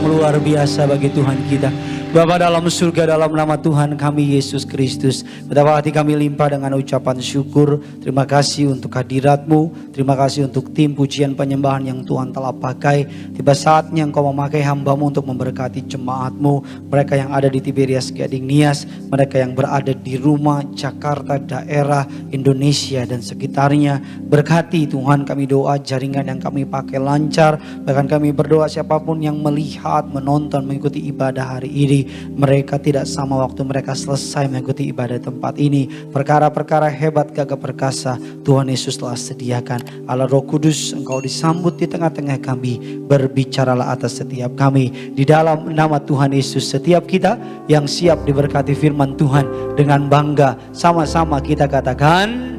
yang luar biasa bagi Tuhan kita. Bapa dalam surga, dalam nama Tuhan kami Yesus Kristus, betapa hati kami limpah dengan ucapan syukur. Terima kasih untuk hadirat-Mu, terima kasih untuk tim pujian penyembahan yang Tuhan telah pakai. Tiba saatnya Engkau memakai hamba-Mu untuk memberkati jemaat-Mu, mereka yang ada di Tiberias Gading Nias, mereka yang berada di rumah, Jakarta, daerah, Indonesia dan sekitarnya. Berkati Tuhan, kami doa jaringan yang kami pakai lancar. Bahkan kami berdoa siapapun yang melihat, menonton, mengikuti ibadah hari ini, mereka tidak sama waktu mereka selesai mengikuti ibadah tempat ini. Perkara-perkara hebat, gagah perkasa Tuhan Yesus telah sediakan. Allah Roh Kudus, Engkau disambut di tengah-tengah kami. Berbicaralah atas setiap kami. Di dalam nama Tuhan Yesus, setiap kita yang siap diberkati firman Tuhan dengan bangga, sama-sama kita katakan,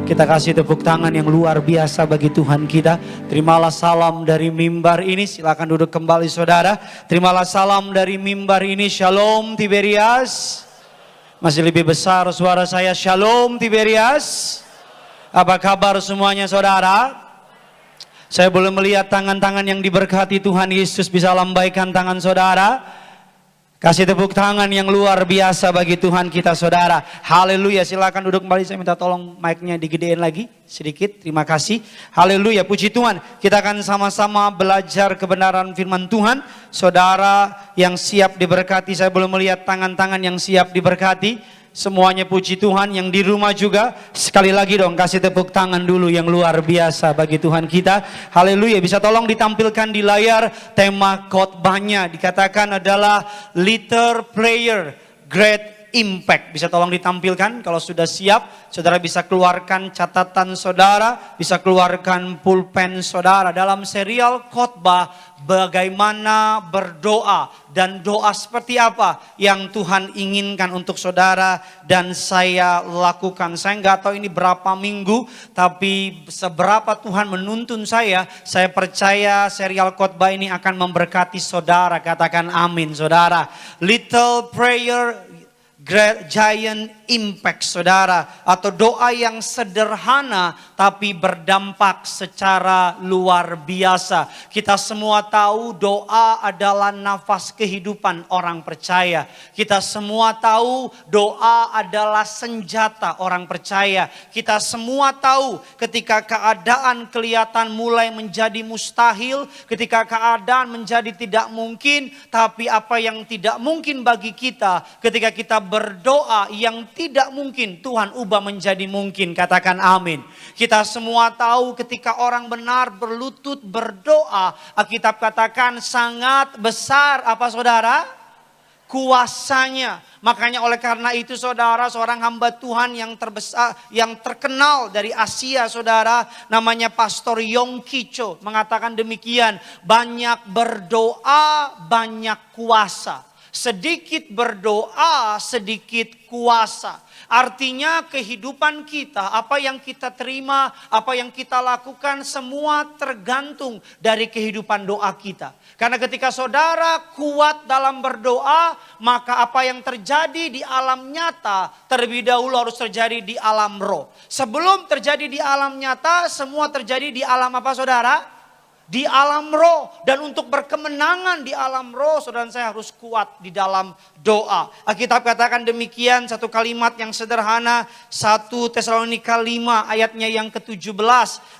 kita kasih tepuk tangan yang luar biasa bagi Tuhan kita. Terimalah salam dari mimbar ini. Silakan duduk kembali saudara. Terimalah salam dari mimbar ini. Shalom Tiberias. Masih lebih besar suara saya. Shalom Tiberias. Apa kabar semuanya saudara? Saya boleh melihat tangan-tangan yang diberkati Tuhan Yesus. Bisa lambaikan tangan saudara. Kasih tepuk tangan yang luar biasa bagi Tuhan kita saudara. Haleluya, silakan duduk kembali. Saya minta tolong mic-nya digedein lagi sedikit. Terima kasih. Haleluya, puji Tuhan. Kita akan sama-sama belajar kebenaran firman Tuhan. Saudara yang siap diberkati, saya belum melihat tangan-tangan yang siap diberkati. Semuanya puji Tuhan, yang di rumah juga sekali lagi dong kasih tepuk tangan dulu yang luar biasa bagi Tuhan kita. Haleluya, bisa tolong ditampilkan di layar tema khotbahnya, dikatakan adalah Little Prayer Great Impact. Bisa tolong ditampilkan kalau sudah siap. Saudara bisa keluarkan catatan saudara, bisa keluarkan pulpen saudara. Dalam serial khotbah bagaimana berdoa dan doa seperti apa yang Tuhan inginkan untuk saudara dan saya lakukan. Saya nggak tahu ini berapa minggu, tapi seberapa Tuhan menuntun saya percaya serial khotbah ini akan memberkati saudara. Katakan amin saudara. Little Prayer Great Giant Impact saudara, atau doa yang sederhana tapi berdampak secara luar biasa. Kita semua tahu doa adalah nafas kehidupan orang percaya. Kita semua tahu doa adalah senjata orang percaya. Kita semua tahu ketika keadaan kelihatan mulai menjadi mustahil, ketika keadaan menjadi tidak mungkin, tapi apa yang tidak mungkin bagi kita ketika kita berdoa yang tidak mungkin Tuhan ubah menjadi mungkin. Katakan amin. Kita semua tahu ketika orang benar berlutut berdoa, Alkitab katakan sangat besar apa saudara? Kuasanya. Makanya oleh karena itu saudara, seorang hamba Tuhan yang terbesar, yang terkenal dari Asia saudara, namanya Pastor Yonggi Cho mengatakan demikian, banyak berdoa banyak kuasa. Sedikit berdoa, sedikit kuasa. Artinya kehidupan kita, apa yang kita terima, apa yang kita lakukan, semua tergantung dari kehidupan doa kita. Karena ketika saudara kuat dalam berdoa, maka apa yang terjadi di alam nyata terlebih dahulu harus terjadi di alam roh. Sebelum terjadi di alam nyata, semua terjadi di alam apa saudara? Di alam roh. Dan untuk berkemenangan di alam roh, saudara saya harus kuat di dalam doa. Alkitab katakan demikian, satu kalimat yang sederhana, 1 Tesalonika 5 ayatnya yang ke-17.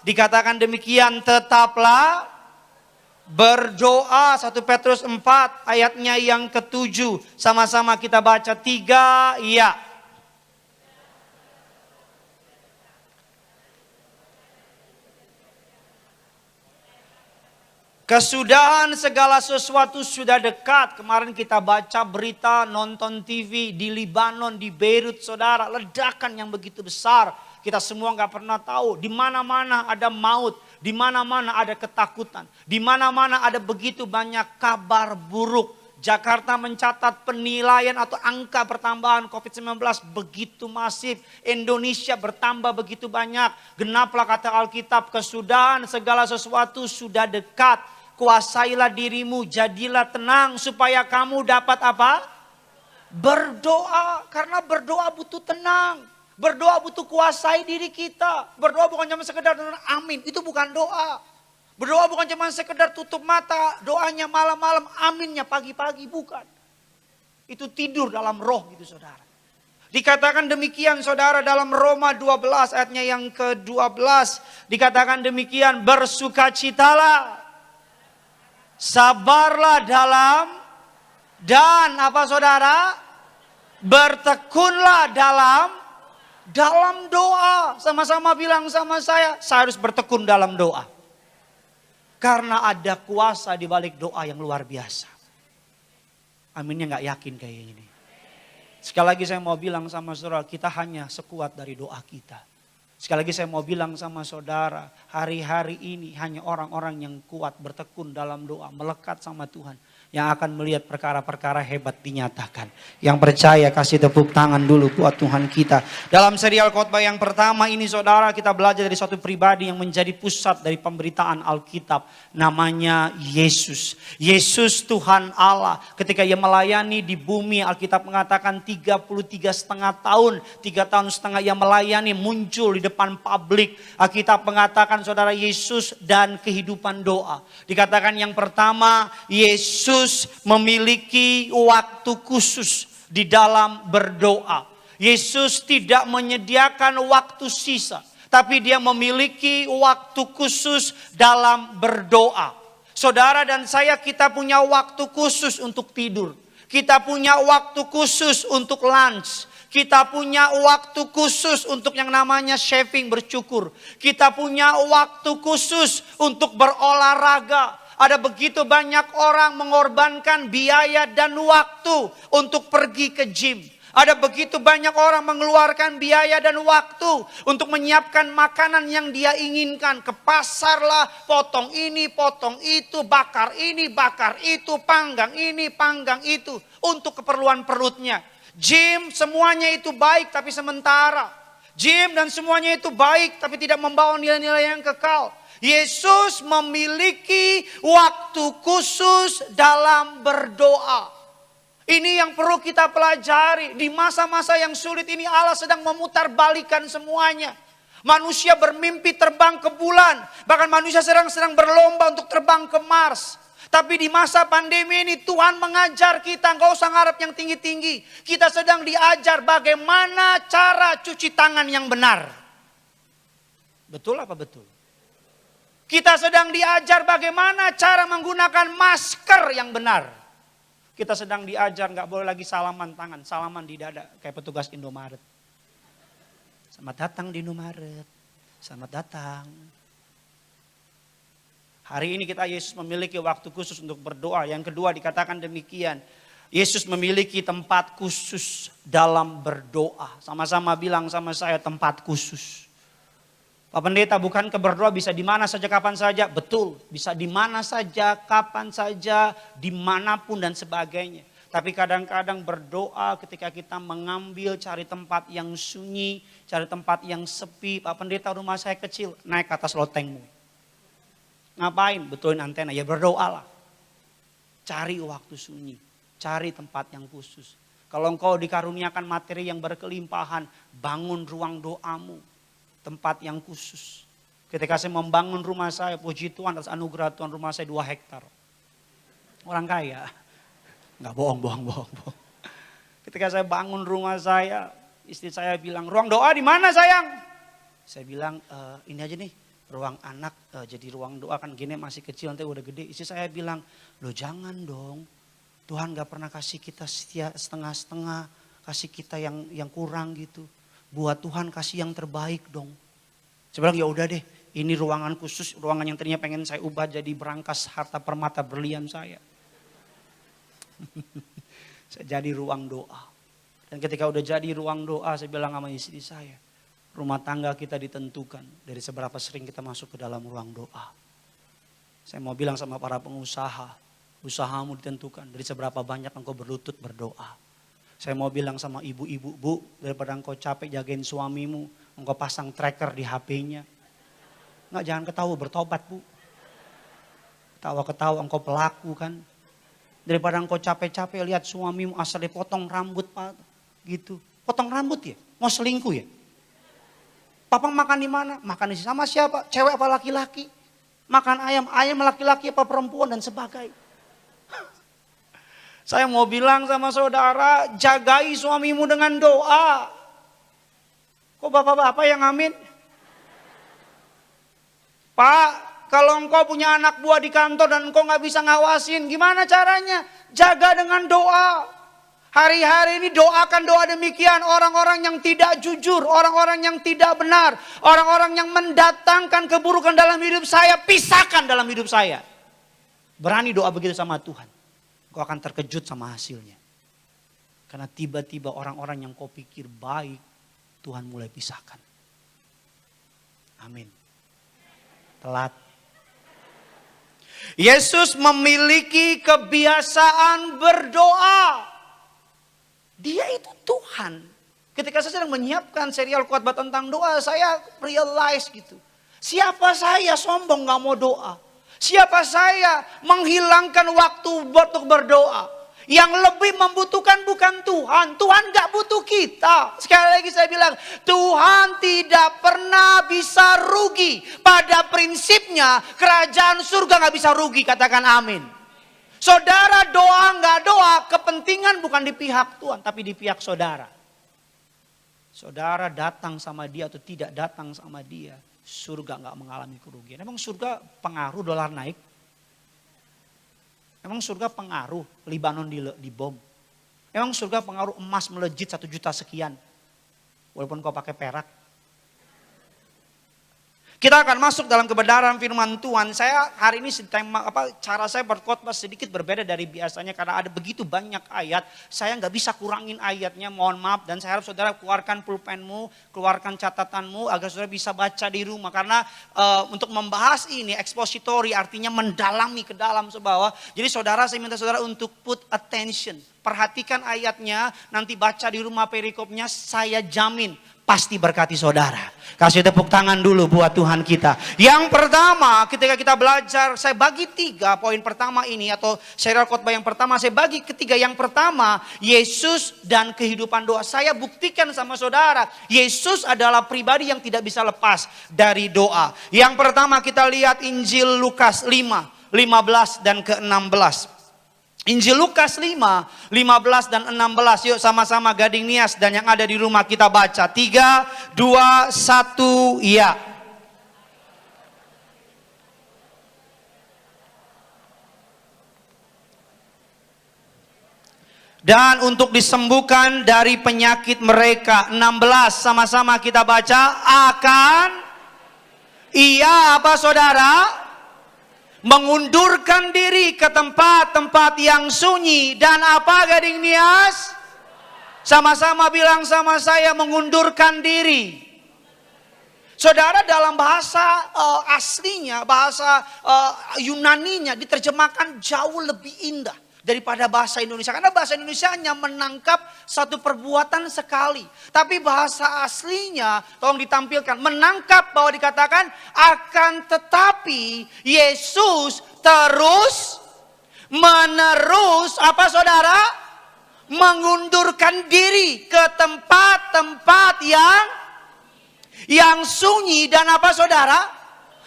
Dikatakan demikian, tetaplah berdoa. 1 Petrus 4 ayatnya yang ke-7. Sama-sama kita baca 3, ya. Kesudahan segala sesuatu sudah dekat. Kemarin kita baca berita, nonton TV di Libanon, di Beirut saudara. Ledakan yang begitu besar. Kita semua gak pernah tahu. Di mana-mana ada maut. Di mana-mana ada ketakutan. Di mana-mana ada begitu banyak kabar buruk. Jakarta mencatat penilaian atau angka pertambahan COVID-19 begitu masif. Indonesia bertambah begitu banyak. Genaplah kata Alkitab, kesudahan segala sesuatu sudah dekat. Kuasailah dirimu, jadilah tenang supaya kamu dapat apa? Berdoa. Karena berdoa butuh tenang. Berdoa butuh kuasai diri kita. Berdoa bukan cuma sekedar amin, itu bukan doa. Berdoa bukan cuma sekedar tutup mata, doanya malam-malam, aminnya pagi-pagi, bukan. Itu tidur dalam roh gitu saudara. Dikatakan demikian saudara dalam Roma 12 ayatnya yang ke-12. Dikatakan demikian, bersukacitalah, sabarlah dan apa saudara? Bertekunlah dalam doa. Sama-sama bilang sama saya harus bertekun dalam doa. Karena ada kuasa di balik doa yang luar biasa. Aminnya gak yakin kayak gini. Sekali lagi saya mau bilang sama saudara, kita hanya sekuat dari doa kita. Sekali lagi saya mau bilang sama saudara, hari-hari ini hanya orang-orang yang kuat bertekun dalam doa, melekat sama Tuhan. Yang akan melihat perkara-perkara hebat dinyatakan. Yang percaya kasih tepuk tangan dulu buat Tuhan kita. Dalam serial khotbah yang pertama ini saudara, kita belajar dari suatu pribadi yang menjadi pusat dari pemberitaan Alkitab. Namanya Yesus. Yesus Tuhan Allah. Ketika ia melayani di bumi, Alkitab mengatakan 33,5 tahun. 3 tahun setengah ia melayani, muncul di depan publik. Alkitab mengatakan saudara, Yesus dan kehidupan doa. Dikatakan yang pertama, Yesus memiliki waktu khusus di dalam berdoa. Yesus tidak menyediakan waktu sisa, tapi dia memiliki waktu khusus dalam berdoa. Saudara dan saya, kita punya waktu khusus untuk tidur. Kita punya waktu khusus untuk lunch. Kita punya waktu khusus untuk yang namanya shaving, bercukur. Kita punya waktu khusus untuk berolahraga. Ada begitu banyak orang mengorbankan biaya dan waktu untuk pergi ke gym. Ada begitu banyak orang mengeluarkan biaya dan waktu untuk menyiapkan makanan yang dia inginkan. Ke pasar lah, potong ini, potong itu, bakar ini, bakar itu, panggang ini, panggang itu. Untuk keperluan perutnya. Gym semuanya itu baik tapi sementara. Gym dan semuanya itu baik tapi tidak membawa nilai-nilai yang kekal. Yesus memiliki waktu khusus dalam berdoa. Ini yang perlu kita pelajari. Di masa-masa yang sulit ini Allah sedang memutarbalikkan semuanya. Manusia bermimpi terbang ke bulan. Bahkan manusia sedang berlomba untuk terbang ke Mars. Tapi di masa pandemi ini Tuhan mengajar kita, gak usah ngarep yang tinggi-tinggi. Kita sedang diajar bagaimana cara cuci tangan yang benar. Betul apa betul? Kita sedang diajar bagaimana cara menggunakan masker yang benar. Kita sedang diajar gak boleh lagi salaman tangan, salaman di dada kayak petugas Indomaret. Selamat datang di Indomaret, selamat datang. Hari ini kita Yesus memiliki waktu khusus untuk berdoa. Yang kedua dikatakan demikian, Yesus memiliki tempat khusus dalam berdoa. Sama-sama bilang sama saya, tempat khusus. Pak Pendeta, bukankah berdoa bisa di mana saja, kapan saja? Betul, bisa di mana saja, kapan saja, dimanapun dan sebagainya. Tapi kadang-kadang berdoa ketika kita mengambil cari tempat yang sunyi, cari tempat yang sepi. Pak Pendeta, rumah saya kecil, naik ke atas lotengmu. Ngapain? Betulin antena, ya berdoalah. Cari waktu sunyi, cari tempat yang khusus. Kalau engkau dikaruniakan materi yang berkelimpahan, bangun ruang doamu. Tempat yang khusus. Ketika saya membangun rumah saya, puji Tuhan atas anugerah Tuhan, rumah saya 2 hektar. Orang kaya. Enggak bohong. Ketika saya bangun rumah saya, istri saya bilang, ruang doa di mana sayang? Saya bilang, ini aja nih, ruang anak, jadi ruang doa kan gini masih kecil, nanti udah gede. Istri saya bilang, loh jangan dong. Tuhan gak pernah kasih kita setengah-setengah, kasih kita yang kurang gitu. Buat Tuhan kasih yang terbaik dong. Saya bilang ya udah deh, ini ruangan khusus, ruangan yang tadinya pengen saya ubah jadi berangkas harta permata berlian saya. Saya jadi ruang doa. Dan ketika udah jadi ruang doa, saya bilang sama istri saya, rumah tangga kita ditentukan dari seberapa sering kita masuk ke dalam ruang doa. Saya mau bilang sama para pengusaha, usahamu ditentukan dari seberapa banyak engkau berlutut berdoa. Saya mau bilang sama ibu-ibu, bu, daripada engkau capek jagain suamimu, engkau pasang tracker di HP-nya. Enggak, jangan ketawa, bertobat bu. Ketawa-ketawa engkau pelaku kan. Daripada engkau capek-capek lihat suamimu asal dipotong rambut pak, gitu. Potong rambut ya? Mau selingkuh ya? Papa makan di mana? Makan di sama siapa? Cewek apa laki-laki? Makan ayam laki-laki apa perempuan dan sebagainya. Saya mau bilang sama saudara, jagai suamimu dengan doa. Kok bapak-bapak yang amin? Pak, kalau engkau punya anak buah di kantor dan engkau gak bisa ngawasin, gimana caranya? Jaga dengan doa. Hari-hari ini doakan doa demikian. Orang-orang yang tidak jujur, orang-orang yang tidak benar, orang-orang yang mendatangkan keburukan dalam hidup saya, pisahkan dalam hidup saya. Berani doa begitu sama Tuhan. Kau akan terkejut sama hasilnya. Karena tiba-tiba orang-orang yang kau pikir baik, Tuhan mulai pisahkan. Amin. Telat. Yesus memiliki kebiasaan berdoa. Dia itu Tuhan. Ketika saya sedang menyiapkan serial khotbah tentang doa, saya realize gitu. Siapa saya sombong gak mau doa? Siapa saya menghilangkan waktu untuk berdoa? Yang lebih membutuhkan bukan Tuhan. Tuhan gak butuh kita. Sekali lagi saya bilang, Tuhan tidak pernah bisa rugi. Pada prinsipnya kerajaan surga gak bisa rugi. Katakan amin. Saudara doa gak doa, kepentingan bukan di pihak Tuhan, tapi di pihak saudara. Saudara datang sama dia atau tidak datang sama dia, surga gak mengalami kerugian. Emang surga pengaruh dolar naik? Emang surga pengaruh Libanon dibom? Emang surga pengaruh emas melejit 1 juta sekian? Walaupun kau pakai perak. Kita akan masuk dalam kebenaran firman Tuhan. Saya hari ini cara saya berkhotbah sedikit berbeda dari biasanya. Karena ada begitu banyak ayat. Saya nggak bisa kurangin ayatnya, mohon maaf. Dan saya harap saudara keluarkan pulpenmu, keluarkan catatanmu agar saudara bisa baca di rumah. Karena untuk membahas ini, expository artinya mendalami ke dalam sebawah. Jadi saudara, saya minta saudara untuk put attention. Perhatikan ayatnya, nanti baca di rumah perikopnya, saya jamin pasti berkati saudara. Kasih tepuk tangan dulu buat Tuhan kita. Yang pertama, ketika kita belajar, saya bagi 3 poin pertama ini, atau serial khotbah yang pertama, saya bagi ketiga. Yang pertama, Yesus dan kehidupan doa. Saya buktikan sama saudara, Yesus adalah pribadi yang tidak bisa lepas dari doa. Yang pertama kita lihat Injil Lukas 5, 15 dan ke-16. Injil Lukas 5, 15 dan 16. Yuk sama-sama Gading Nias dan yang ada di rumah kita baca. 3, 2, 1, ya. Dan untuk disembuhkan dari penyakit mereka. 16, sama-sama kita baca. Akan, ia apa saudara? Mengundurkan diri ke tempat-tempat yang sunyi. Dan apa Gading Nias? Sama-sama bilang sama saya, mengundurkan diri. Saudara, dalam bahasa aslinya, bahasa Yunaninya diterjemahkan jauh lebih indah daripada bahasa Indonesia. Karena bahasa Indonesia hanya menangkap satu perbuatan sekali. Tapi bahasa aslinya, tolong ditampilkan, menangkap bahwa dikatakan akan tetapi Yesus terus menerus, apa saudara? Mengundurkan diri ke tempat-tempat yang sunyi dan apa saudara?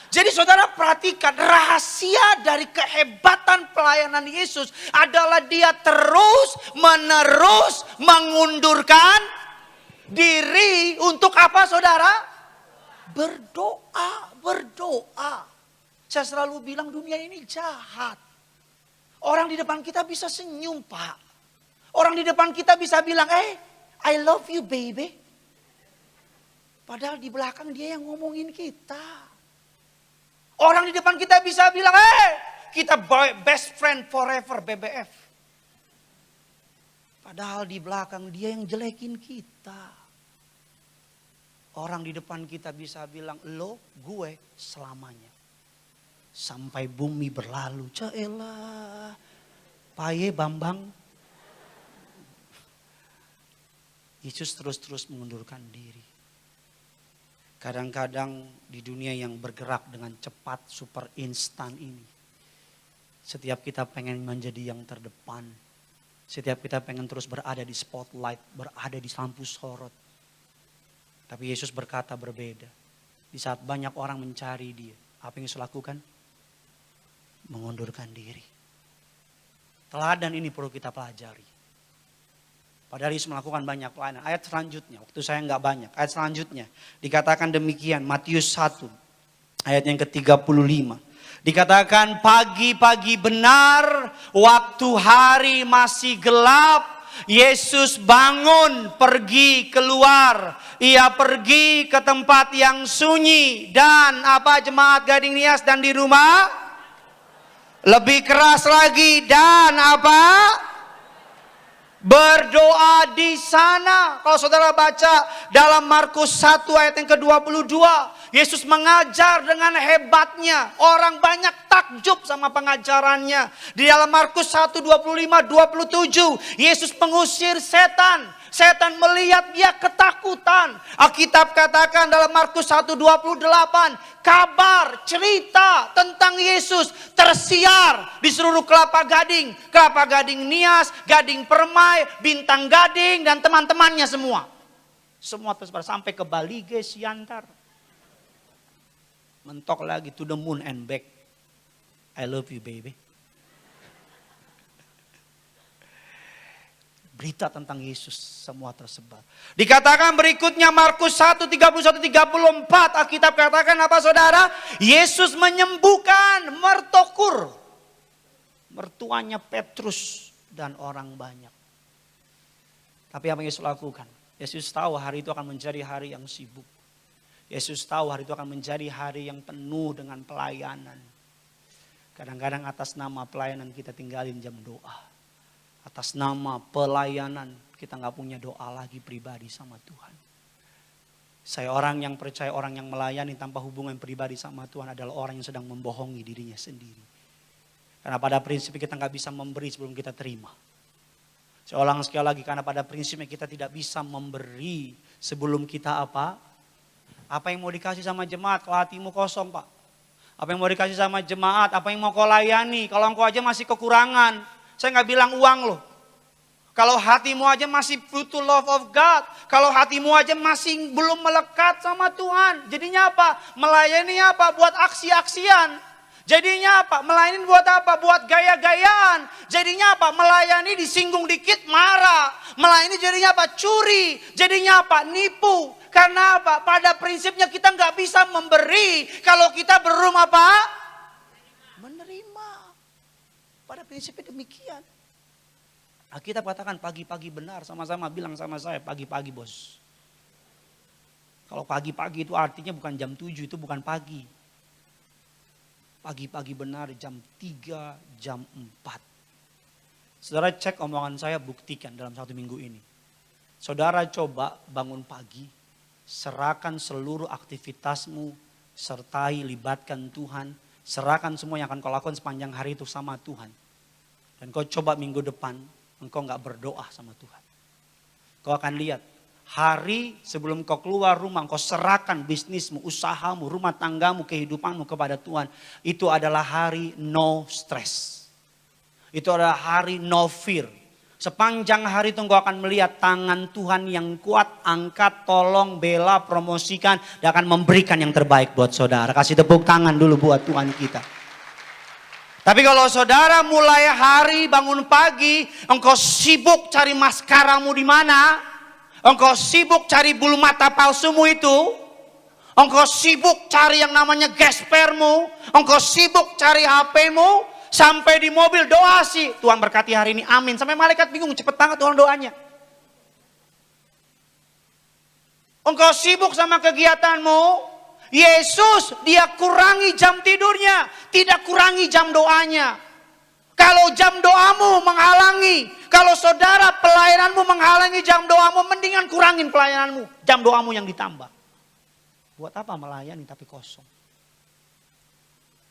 Jadi saudara perhatikan, rahasia dari kehebatan pelayanan Yesus adalah dia terus menerus mengundurkan diri untuk apa saudara? Berdoa. Saya selalu bilang dunia ini jahat. Orang di depan kita bisa senyum, Pak. Orang di depan kita bisa bilang, I love you baby. Padahal di belakang dia yang ngomongin kita. Orang di depan kita bisa bilang, kita best friend forever, BBF. Padahal di belakang dia yang jelekin kita. Orang di depan kita bisa bilang, lo, gue selamanya. Sampai bumi berlalu. Caelah, Paye Bambang. Yesus terus-terus mengundurkan diri. Kadang-kadang di dunia yang bergerak dengan cepat, super instan ini. Setiap kita pengen menjadi yang terdepan. Setiap kita pengen terus berada di spotlight, berada di lampu sorot. Tapi Yesus berkata berbeda. Di saat banyak orang mencari dia, apa yang Yesus lakukan? mengundurkan diri. Teladan ini perlu kita pelajari. Padahal Yesus melakukan banyak pelayanan. Ayat selanjutnya, waktu saya nggak banyak. Ayat selanjutnya dikatakan demikian, Matius 1 ayat yang ke-35. Dikatakan pagi-pagi benar, waktu hari masih gelap, Yesus bangun pergi keluar. Ia pergi ke tempat yang sunyi. Dan apa jemaat Gading Nias dan di rumah? Lebih keras lagi. Dan apa? Berdoa di sana. Kalau saudara baca dalam Markus 1 ayat yang ke-22. Yesus mengajar dengan hebatnya. Orang banyak takjub sama pengajarannya. Di dalam Markus 1, 25, 27. Yesus mengusir setan. Setan melihat dia ketakutan. Alkitab katakan dalam Markus 1, 28. Kabar, cerita tentang Yesus tersiar di seluruh Kelapa Gading. Kelapa Gading Nias, Gading Permai, Bintang Gading dan teman-temannya semua. Semua tersebar sampai ke Balige, Siantar. Mentok lagi to the moon and back. I love you baby. Berita tentang Yesus semua tersebar. Dikatakan berikutnya Markus 1, 31, 34. Alkitab katakan apa saudara? Yesus menyembuhkan mertokur. Mertuanya Petrus dan orang banyak. Tapi apa yang Yesus lakukan? Yesus tahu hari itu akan menjadi hari yang sibuk. Yesus tahu hari itu akan menjadi hari yang penuh dengan pelayanan. Kadang-kadang atas nama pelayanan kita tinggalin jam doa. Atas nama pelayanan kita gak punya doa lagi pribadi sama Tuhan. Saya orang yang percaya orang yang melayani tanpa hubungan pribadi sama Tuhan adalah orang yang sedang membohongi dirinya sendiri. Karena pada prinsipnya kita gak bisa memberi sebelum kita terima. Saya ulang sekali lagi, karena pada prinsipnya kita tidak bisa memberi sebelum kita apa? Apa yang mau dikasih sama jemaat kalau hatimu kosong Pak? Apa yang mau dikasih sama jemaat? Apa yang mau kau layani? Kalau engkau aja masih kekurangan. Saya nggak bilang uang loh. Kalau hatimu aja masih butuh love of God. Kalau hatimu aja masih belum melekat sama Tuhan. Jadinya apa? Melayani apa? Buat aksi-aksian. Jadinya apa? Melayani buat apa? Buat gaya-gayaan. Jadinya apa? Melayani disinggung dikit marah. Melayani jadinya apa? Curi. Jadinya apa? Nipu. Karena apa? Pada prinsipnya kita nggak bisa memberi kalau kita belum apa? Menerima. Pada prinsipnya demikian. Alkitab katakan pagi-pagi benar, sama-sama bilang sama saya pagi-pagi bos. Kalau pagi-pagi itu artinya bukan jam 7, itu bukan pagi. Pagi-pagi benar jam 3, jam 4. Saudara cek omongan saya, buktikan dalam 1 minggu ini. Saudara coba bangun pagi, serahkan seluruh aktivitasmu, sertai libatkan Tuhan. Serahkan semua yang akan kau lakukan sepanjang hari itu sama Tuhan. Dan kau coba minggu depan, engkau gak berdoa sama Tuhan. Kau akan lihat, hari sebelum kau keluar rumah, kau serahkan bisnismu, usahamu, rumah tanggamu, kehidupanmu kepada Tuhan. Itu adalah hari no stress. Itu adalah hari no fear. Sepanjang hari itu engkau akan melihat tangan Tuhan yang kuat, angkat, tolong, bela, promosikan, dan akan memberikan yang terbaik buat saudara. Kasih tepuk tangan dulu buat Tuhan kita. Tapi kalau saudara mulai hari bangun pagi, engkau sibuk cari maskaramu di mana, engkau sibuk cari bulu mata palsumu itu, engkau sibuk cari yang namanya gespermu, engkau sibuk cari HPmu, sampai di mobil doa sih, Tuhan berkati hari ini, amin. Sampai malaikat bingung, cepet banget Tuhan doanya. Engkau sibuk sama kegiatanmu, Yesus dia kurangi jam tidurnya, tidak kurangi jam doanya. Kalau jam doamu menghalangi, kalau saudara pelayananmu menghalangi jam doamu, mendingan kurangin pelayananmu, jam doamu yang ditambah. Buat apa melayani tapi kosong?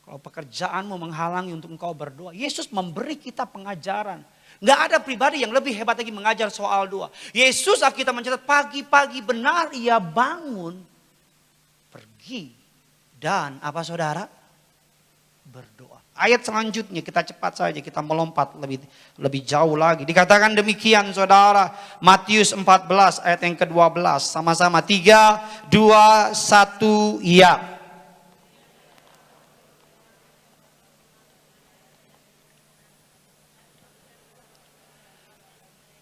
Kalau pekerjaanmu menghalangi untuk engkau berdoa, Yesus memberi kita pengajaran. Nggak ada pribadi yang lebih hebat lagi mengajar soal doa. Yesus kita mencatat pagi-pagi benar ia bangun, pergi dan apa saudara? Berdoa. Ayat selanjutnya kita cepat saja, kita melompat lebih jauh lagi. Dikatakan demikian saudara, Matius 14 ayat yang ke-12. Sama-sama 3, 2, 1, ya.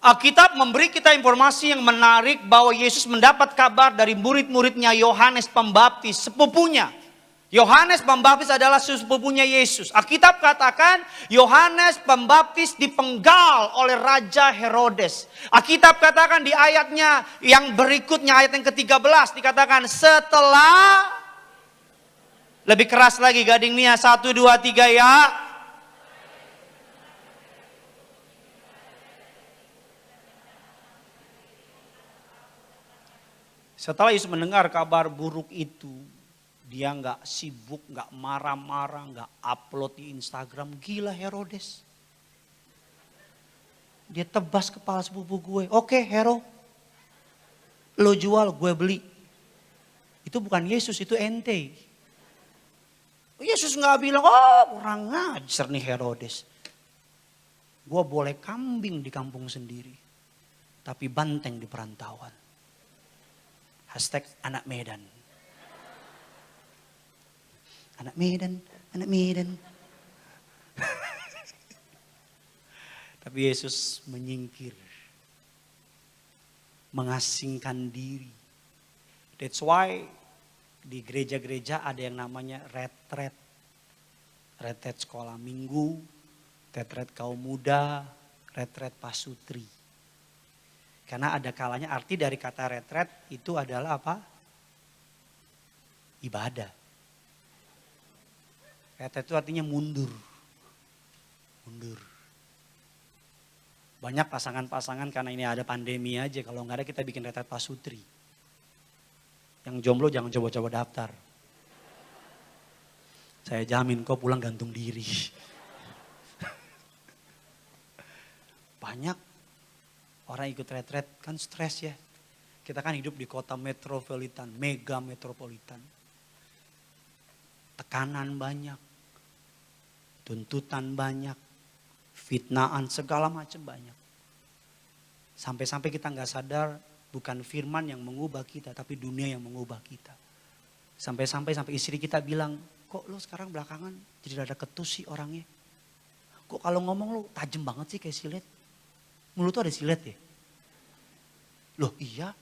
Alkitab memberi kita informasi yang menarik bahwa Yesus mendapat kabar dari murid-muridnya Yohanes Pembaptis, sepupunya. Yohanes Pembaptis adalah sepupunya Yesus. Alkitab katakan Yohanes Pembaptis dipenggal oleh Raja Herodes. Alkitab katakan di ayatnya yang berikutnya, ayat yang ke-13 dikatakan setelah, lebih keras lagi Gading Nia, 1, 2, 3 ya. Setelah Yesus mendengar kabar buruk itu, dia nggak sibuk, nggak marah-marah, nggak upload di Instagram. Gila Herodes. Dia tebas kepala sepupu gue. Oke Hero, lo jual, gue beli. Itu bukan Yesus, itu ente. Yesus nggak bilang, oh kurang ngajar nih Herodes. Gue boleh kambing di kampung sendiri, tapi banteng di perantauan. Hashtag anak Medan. Anak Medan, anak Medan. Tapi Yesus menyingkir. Mengasingkan diri. That's why di gereja-gereja ada yang namanya retret. Retret sekolah minggu, retret kaum muda, retret pasutri. Karena ada kalanya arti dari kata retret itu adalah apa? Ibadah. Retret itu artinya mundur. Mundur. Banyak pasangan-pasangan karena ini ada pandemi aja. Kalau nggak ada kita bikin retret pasutri. Yang jomblo jangan coba-coba daftar. Saya jamin kau pulang gantung diri. Banyak orang ikut retret kan stres ya. Kita kan hidup di kota metropolitan, mega metropolitan. Tekanan banyak, tuntutan banyak, fitnaan segala macam banyak. Sampai-sampai kita nggak sadar bukan firman yang mengubah kita, tapi dunia yang mengubah kita. Sampai istri kita bilang, kok lo sekarang belakangan jadi rada ketus sih orangnya. Kok kalau ngomong lo tajam banget sih kayak silet. Mulut tuh ada silet ya? Loh iya.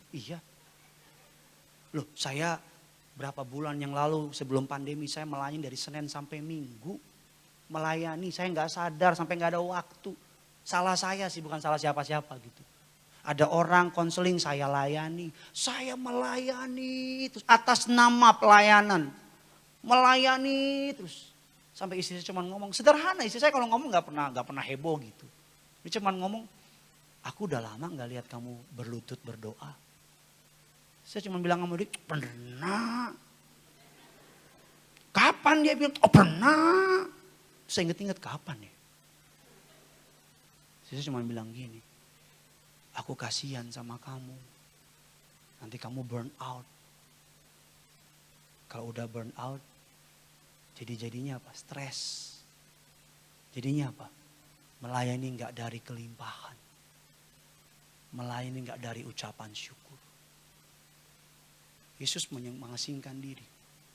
Loh saya berapa bulan yang lalu sebelum pandemi saya melayani dari Senin sampai Minggu. Melayani, saya gak sadar sampai gak ada waktu. Salah saya sih, bukan salah siapa-siapa gitu. Ada orang konseling saya layani. Saya melayani terus atas nama pelayanan. Melayani terus. Sampai istri saya cuma ngomong, sederhana istri saya kalau ngomong gak pernah heboh gitu. Dia cuma ngomong, aku udah lama gak lihat kamu berlutut berdoa. Saya cuma bilang sama dia, pernah. Kapan dia bilang, oh pernah. Saya inget-inget kapan ya. Saya cuma bilang gini, aku kasihan sama kamu. Nanti kamu burn out. Kalau udah burn out, jadinya apa? Stres. Jadinya apa? Melayani gak dari kelimpahan. Melayani gak dari ucapan syukur. Yesus mengasingkan diri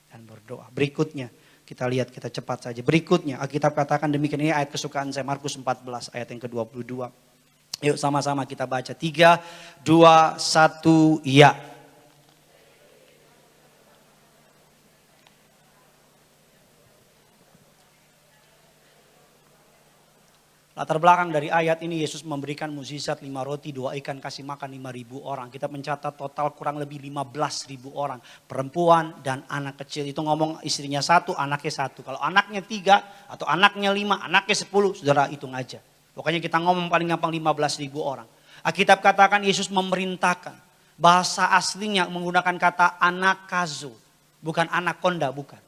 dan berdoa. Berikutnya kita lihat, kita cepat saja. Berikutnya Alkitab katakan demikian, ini ayat kesukaan saya, Markus 14 ayat yang ke-22. Yuk sama-sama kita baca. 3, 2, 1, ya. Latar belakang dari ayat ini, Yesus memberikan mukjizat 5 roti, 2 ikan, kasih makan 5.000 orang. Kita mencatat total kurang lebih 15.000 orang. Perempuan dan anak kecil. Itu ngomong istrinya 1, anaknya 1. Kalau anaknya 3 atau anaknya 5, anaknya 10, saudara hitung aja. Pokoknya kita ngomong paling gampang 15.000 orang. Alkitab katakan Yesus memerintahkan. Bahasa aslinya menggunakan kata anakazo. Bukan anakonda, bukan.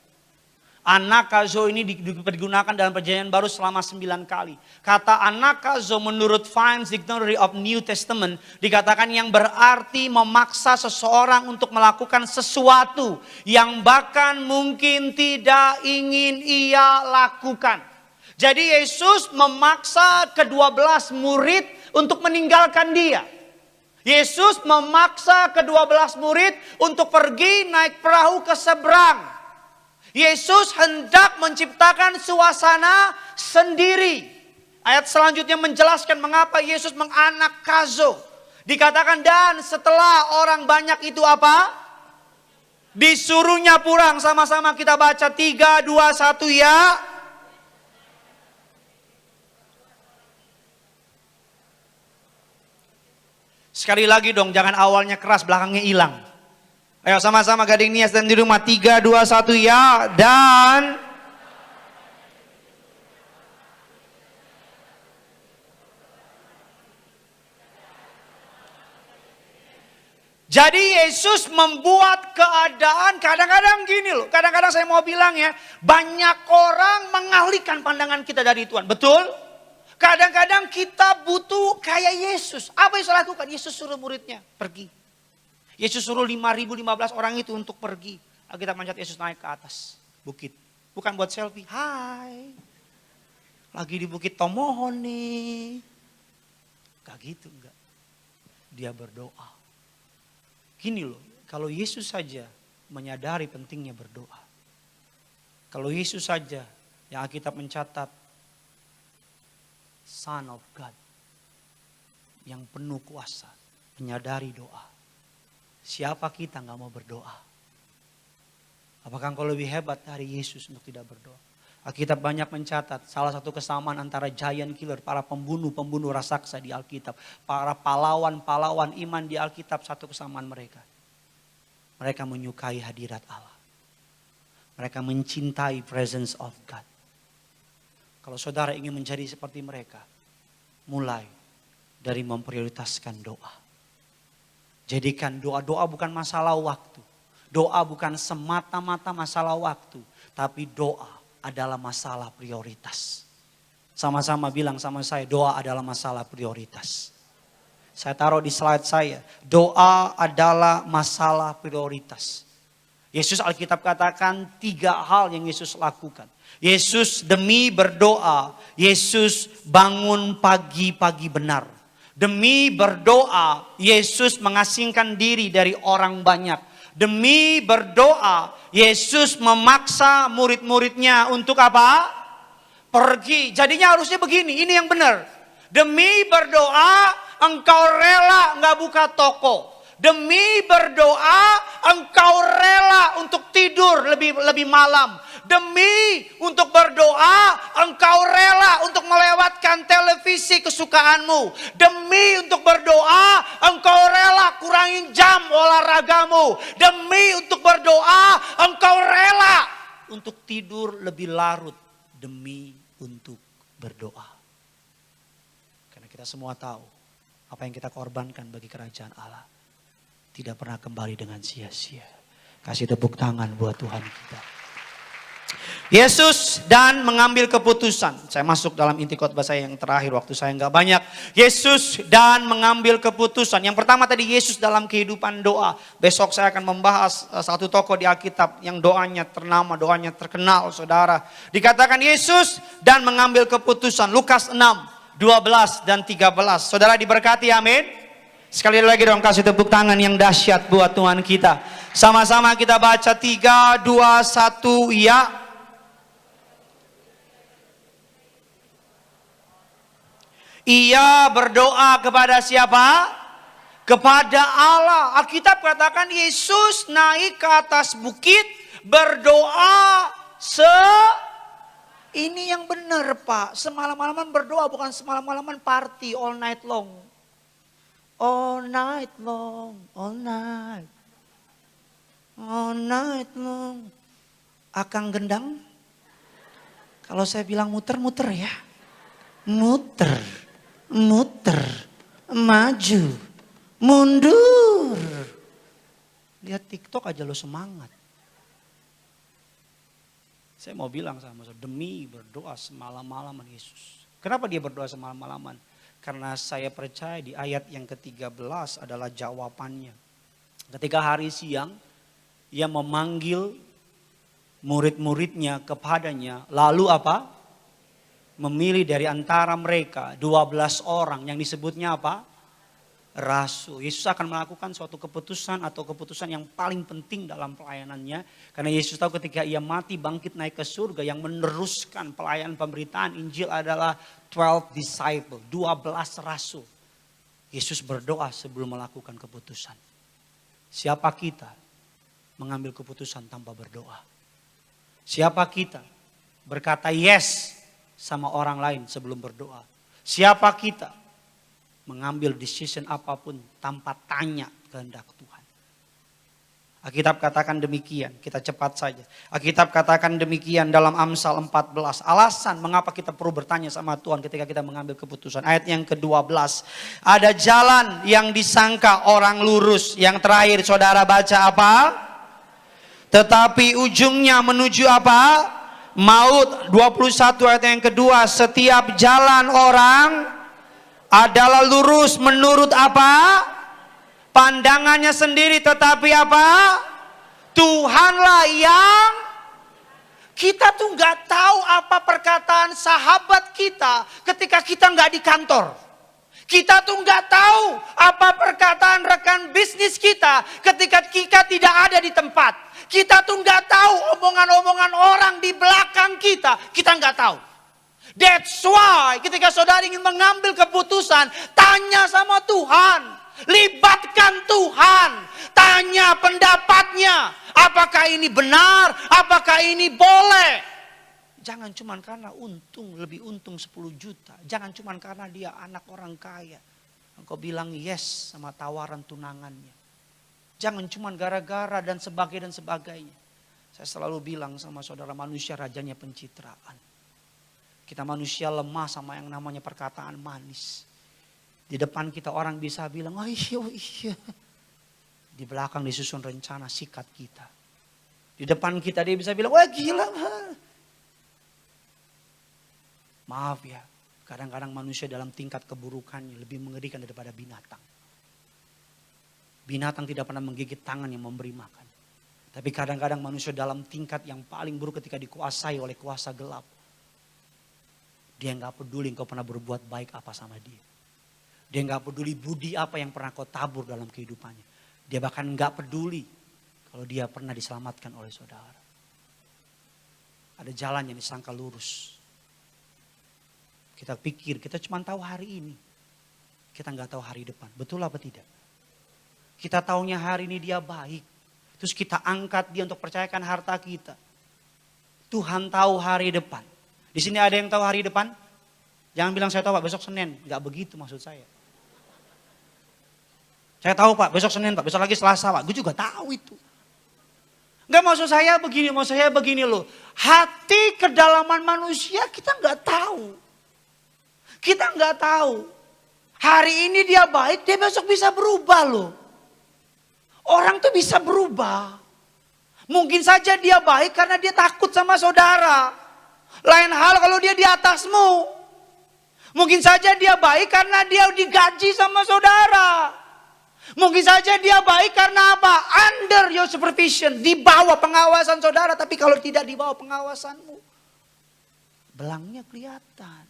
Anakazo ini digunakan dalam perjanjian baru selama 9 kali. Kata anakazo menurut Vine's Dictionary of New Testament dikatakan yang berarti memaksa seseorang untuk melakukan sesuatu yang bahkan mungkin tidak ingin ia lakukan. Jadi Yesus memaksa ke-12 murid untuk meninggalkan dia. Yesus memaksa ke-12 murid untuk pergi naik perahu ke seberang. Yesus hendak menciptakan suasana sendiri. Ayat selanjutnya menjelaskan mengapa Yesus menganakazo. Dikatakan dan setelah orang banyak itu apa? Disuruhnya pulang. Sama-sama kita baca 3, 2, 1 ya. Sekali lagi dong, jangan awalnya keras, belakangnya hilang. Ayo sama-sama Gading Nias dan di rumah 3, 2, 1 ya. Dan jadi Yesus membuat keadaan, kadang-kadang gini loh, kadang-kadang saya mau bilang ya, banyak orang mengalihkan pandangan kita dari Tuhan, betul? Kadang-kadang kita butuh kayak Yesus. Apa yang saya lakukan? Yesus suruh muridnya pergi. Yesus suruh 5.015 orang itu untuk pergi. Kita mencatat Yesus naik ke atas bukit. Bukan buat selfie, hai. Lagi di bukit Tomohon nih. Gak gitu, enggak. Dia berdoa. Gini loh, kalau Yesus saja menyadari pentingnya berdoa. Kalau Yesus saja yang Alkitab mencatat Son of God yang penuh kuasa, menyadari doa. Siapa kita gak mau berdoa? Apakah engkau lebih hebat dari Yesus untuk tidak berdoa? Alkitab banyak mencatat salah satu kesamaan antara giant killer, para pembunuh raksasa di Alkitab. Para pahlawan iman di Alkitab, satu kesamaan mereka. Mereka menyukai hadirat Allah. Mereka mencintai presence of God. Kalau saudara ingin menjadi seperti mereka, mulai dari memprioritaskan doa. Jadikan doa bukan masalah waktu. Doa bukan semata-mata masalah waktu, tapi doa adalah masalah prioritas. Sama-sama bilang sama saya, doa adalah masalah prioritas. Saya taruh di slide saya, doa adalah masalah prioritas. Yesus Alkitab katakan 3 hal yang Yesus lakukan. Yesus demi berdoa, Yesus bangun pagi-pagi benar. Demi berdoa, Yesus mengasingkan diri dari orang banyak. Demi berdoa, Yesus memaksa murid-muridnya untuk apa? Pergi. Jadinya harusnya begini, ini yang benar. Demi berdoa, engkau rela nggak buka toko. Demi berdoa, engkau rela untuk tidur lebih malam. Demi untuk berdoa, engkau rela untuk melewatkan televisi kesukaanmu. Demi untuk berdoa, engkau rela kurangin jam olahragamu. Demi untuk berdoa, engkau rela untuk tidur lebih larut. Demi untuk berdoa. Karena kita semua tahu apa yang kita korbankan bagi kerajaan Allah tidak pernah kembali dengan sia-sia. Kasih tepuk tangan buat Tuhan kita. Yesus dan mengambil keputusan. Saya masuk dalam inti khotbah saya yang terakhir, waktu saya nggak banyak. Yesus dan mengambil keputusan. Yang pertama tadi Yesus dalam kehidupan doa. Besok saya akan membahas satu tokoh di Alkitab yang doanya ternama, doanya terkenal saudara. Dikatakan Yesus dan mengambil keputusan. Lukas 6, 12 dan 13. Saudara diberkati, amin. Sekali lagi dong kasih tepuk tangan yang dahsyat buat Tuhan kita. Sama-sama kita baca 3, 2, 1 ya. Ia berdoa kepada siapa? Kepada Allah. Alkitab katakan Yesus naik ke atas bukit berdoa ini yang benar Pak. Semalam-malaman berdoa, bukan semalam-malaman party all night long. All night long, all night. All night long. Akang gendang. Kalau saya bilang muter-muter ya. Muter, maju, mundur. Lihat TikTok aja lo semangat. Saya mau bilang sama saudara, demi berdoa semalam-malaman Yesus. Kenapa dia berdoa semalam-malaman? Karena saya percaya di ayat yang ke-13 adalah jawabannya. Ketika hari siang, ia memanggil murid-muridnya kepadanya. Lalu apa? Memilih dari antara mereka 12 orang yang disebutnya apa? rasul. Yesus akan melakukan suatu keputusan atau keputusan yang paling penting dalam pelayanannya. Karena Yesus tahu ketika ia mati bangkit naik ke surga, yang meneruskan pelayanan pemberitaan Injil adalah 12 disciple, 12 rasul. Yesus berdoa sebelum melakukan keputusan. Siapa kita mengambil keputusan tanpa berdoa? Siapa kita berkata yes sama orang lain sebelum berdoa? Siapa kita mengambil decision apapun tanpa tanya kehendak Tuhan? Alkitab katakan demikian, kita cepat saja. Alkitab katakan demikian dalam Amsal 14. Alasan mengapa kita perlu bertanya sama Tuhan ketika kita mengambil keputusan. Ayat yang ke-12. Ada jalan yang disangka orang lurus. Yang terakhir saudara baca apa? Tetapi ujungnya menuju apa? Maut. 21 ayat yang kedua. Setiap jalan orang adalah lurus menurut apa? Pandangannya sendiri, tetapi apa? Tuhanlah yang... Kita tuh nggak tahu apa perkataan sahabat kita ketika kita nggak di kantor. Kita tuh nggak tahu apa perkataan rekan bisnis kita ketika kita tidak ada di tempat. Kita tuh nggak tahu omongan-omongan orang di belakang kita. Kita nggak tahu. That's why ketika saudara ingin mengambil keputusan, tanya sama Tuhan. Libatkan Tuhan. Tanya pendapatnya. Apakah ini benar? Apakah ini boleh? Jangan cuma karena untung, lebih untung 10 juta. Jangan cuma karena dia anak orang kaya. Engkau bilang yes sama tawaran tunangannya. Jangan cuma gara-gara dan sebagainya. Saya selalu bilang sama saudara, manusia rajanya pencitraan. Kita manusia lemah sama yang namanya perkataan manis. Di depan kita orang bisa bilang, oh iya. Di belakang disusun rencana sikat kita. Di depan kita dia bisa bilang, wah gila. Maaf ya, kadang-kadang manusia dalam tingkat keburukannya lebih mengerikan daripada binatang. Binatang tidak pernah menggigit tangan yang memberi makan. Tapi kadang-kadang manusia dalam tingkat yang paling buruk ketika dikuasai oleh kuasa gelap. Dia nggak peduli engkau pernah berbuat baik apa sama dia. Dia nggak peduli budi apa yang pernah kau tabur dalam kehidupannya. Dia bahkan nggak peduli kalau dia pernah diselamatkan oleh saudara. Ada jalan yang disangka lurus. Kita pikir kita cuma tahu hari ini. Kita nggak tahu hari depan. Betul apa tidak? Kita taunya hari ini dia baik. Terus kita angkat dia untuk percayakan harta kita. Tuhan tahu hari depan. Di sini ada yang tahu hari depan? Jangan bilang saya tahu Pak besok Senin. Enggak begitu maksud saya. Saya tahu Pak besok Senin Pak. Besok lagi Selasa Pak. Gue juga tahu itu. Enggak maksud saya begini loh. Hati kedalaman manusia kita enggak tahu. Kita enggak tahu. Hari ini dia baik, dia besok bisa berubah loh. Orang tuh bisa berubah. Mungkin saja dia baik karena dia takut sama saudara. Lain hal kalau dia di atasmu. Mungkin saja dia baik karena dia digaji sama saudara. Mungkin saja dia baik karena apa? Under your supervision. Di bawah pengawasan saudara. Tapi kalau tidak di bawah pengawasanmu, belangnya kelihatan.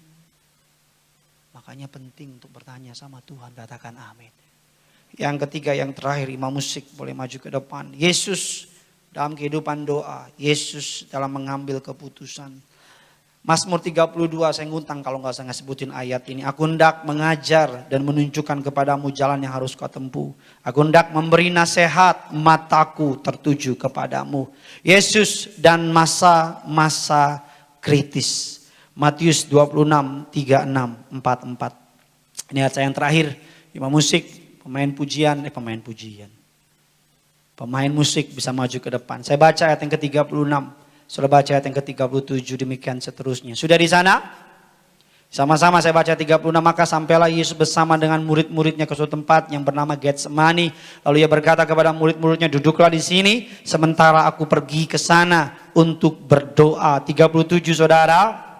Makanya penting untuk bertanya sama Tuhan. Katakan amin. Yang ketiga, yang terakhir, imam musik boleh maju ke depan. Yesus dalam kehidupan doa. Yesus dalam mengambil keputusan. Mazmur 32 saya ngutang kalau nggak saya sebutin ayat ini. Aku hendak mengajar dan menunjukkan kepadamu jalan yang harus kau tempuh. Aku hendak memberi nasihat, mataku tertuju kepadamu. Yesus dan masa-masa kritis. Matius 26, 36, 44. Ini ayat saya yang terakhir. Imam musik, pemain musik bisa maju ke depan. Saya baca ayat yang ke-36. Sudah baca ayat yang ke-37, demikian seterusnya. Sudah di sana? Sama-sama saya baca 36. Maka sampailah Yesus bersama dengan murid-muridnya ke suatu tempat yang bernama Getsemani. Lalu ia berkata kepada murid-muridnya, duduklah di sini sementara aku pergi ke sana untuk berdoa. 37 saudara.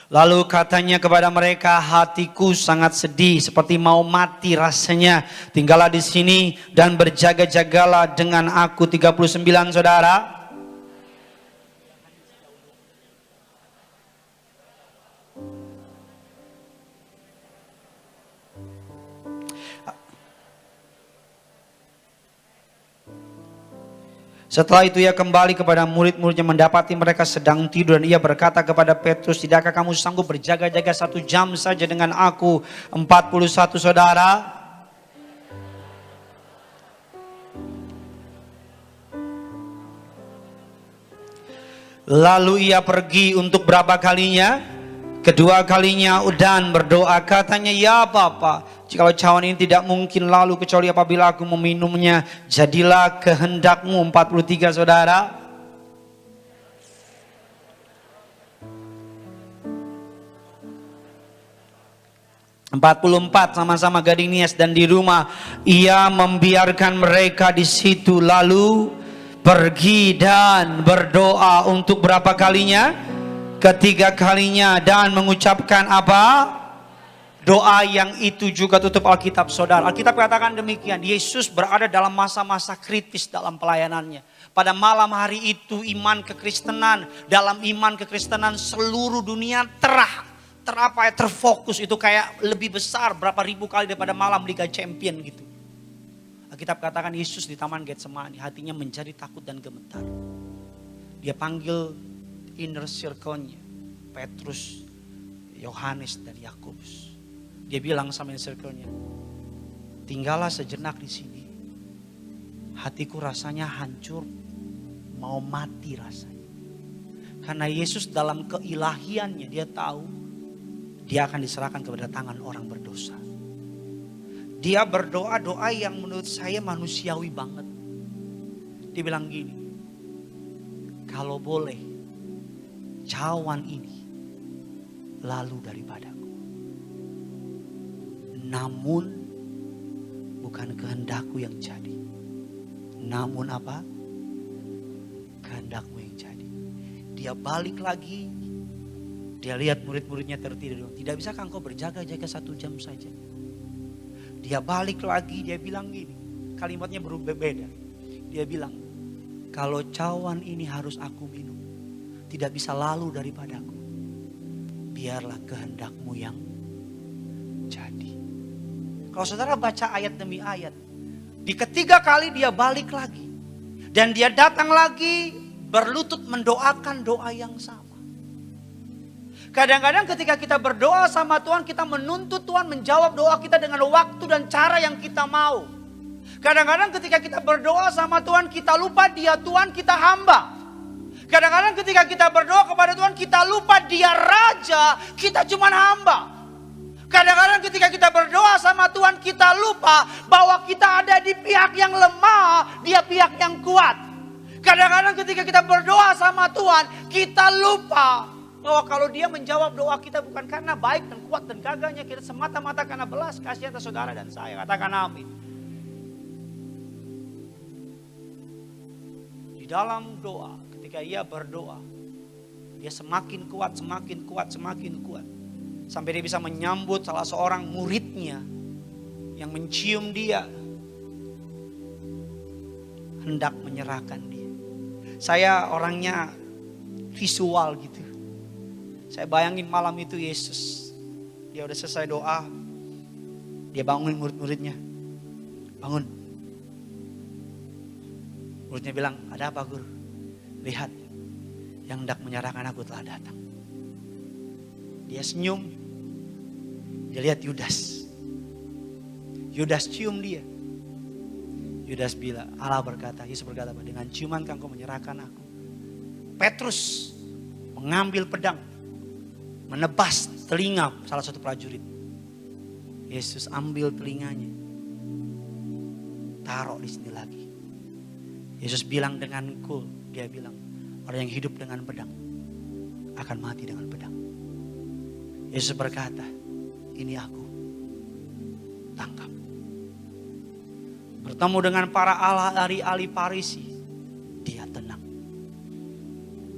Lalu katanya kepada mereka, hatiku sangat sedih seperti mau mati rasanya. Tinggallah di sini dan berjaga-jagalah dengan aku. 39 saudara. Setelah itu ia kembali kepada murid-muridnya, mendapati mereka sedang tidur, dan ia berkata kepada Petrus, tidakkah kamu sanggup berjaga-jaga 1 jam saja dengan aku? 41 saudara. Lalu ia pergi untuk berapa kalinya? Kedua kalinya, dan berdoa, katanya, ya Bapa, jikalau cawan ini tidak mungkin lalu kecuali apabila aku meminumnya, jadilah kehendakmu. 43 saudara. (44) sama-sama gading Nias, dan di rumah ia membiarkan mereka di situ, lalu pergi dan berdoa untuk berapa kalinya? Ketiga kalinya, dan mengucapkan apa? Doa yang itu juga tutup Alkitab saudara. Alkitab katakan demikian, Yesus berada dalam masa-masa kritis dalam pelayanannya. Pada malam hari itu iman kekristenan, dalam iman kekristenan seluruh dunia terfokus, itu kayak lebih besar berapa ribu kali daripada malam Liga Champion gitu. Alkitab katakan Yesus di Taman Getsemani hatinya menjadi takut dan gemetar. Dia panggil inner circle-nya, Petrus, Yohanes, dan Yakobus. Dia bilang sama inner circle-nya, tinggallah sejenak di sini. Hatiku rasanya hancur, mau mati rasanya. Karena Yesus dalam keilahiannya dia tahu dia akan diserahkan kepada tangan orang berdosa. Dia berdoa doa yang menurut saya manusiawi banget. Dia bilang gini, kalau boleh cawan ini lalu daripadaku, namun bukan kehendakku yang jadi, namun apa? Kehendakmu yang jadi. Dia balik lagi, dia lihat murid-muridnya tertidur. Tidak bisakah engkau berjaga-jaga 1 jam saja? Dia balik lagi, dia bilang gini, kalimatnya berbeda. Dia bilang, kalau cawan ini harus aku minum, tidak bisa lalu daripadaku, biarlah kehendakmu yang jadi. Kalau saudara baca ayat demi ayat, di ketiga kali dia balik lagi, dan dia datang lagi berlutut mendoakan doa yang sama. Kadang-kadang ketika kita berdoa sama Tuhan, kita menuntut Tuhan menjawab doa kita dengan waktu dan cara yang kita mau. Kadang-kadang ketika kita berdoa sama Tuhan, kita lupa dia Tuhan, kita hamba. Kadang-kadang ketika kita berdoa kepada Tuhan, kita lupa dia raja, kita cuma hamba. Kadang-kadang ketika kita berdoa sama Tuhan, kita lupa bahwa kita ada di pihak yang lemah, dia pihak yang kuat. Kadang-kadang ketika kita berdoa sama Tuhan, kita lupa bahwa kalau dia menjawab doa kita bukan karena baik dan kuat dan gagahnya, kita semata-mata karena belas kasihan atas saudara dan saya. Katakan amin. Di dalam doa, ketika ia berdoa, dia semakin kuat, semakin kuat, semakin kuat. Sampai dia bisa menyambut salah seorang muridnya yang mencium dia, hendak menyerahkan dia. Saya orangnya visual gitu. Saya bayangin malam itu Yesus, dia udah selesai doa, dia bangunin murid-muridnya. Bangun. Muridnya bilang, ada apa guru? Lihat, yang hendak menyerahkan aku telah datang. Dia senyum, dia lihat Yudas. Yudas cium dia. Yudas bilang, Allah berkata, Yesus berkata, dengan ciuman engkau menyerahkan aku. Petrus mengambil pedang, menebas telinga salah satu prajurit. Yesus ambil telinganya, taruh di sini lagi. Yesus bilang dengan cool, dia bilang, orang yang hidup dengan pedang akan mati dengan pedang. Yesus berkata, ini aku, tangkap. Bertemu dengan para ahli Farisi, dia tenang.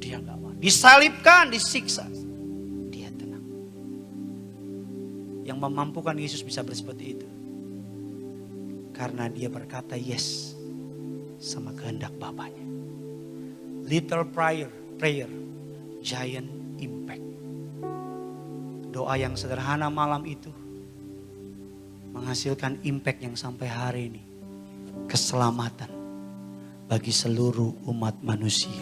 Dia gak mau. Disalibkan, disiksa, dia tenang. Yang memampukan Yesus bisa seperti itu, karena dia berkata yes sama kehendak Bapaknya. Little prayer, giant impact. Doa yang sederhana malam itu menghasilkan impact yang sampai hari ini. Keselamatan, bagi seluruh umat manusia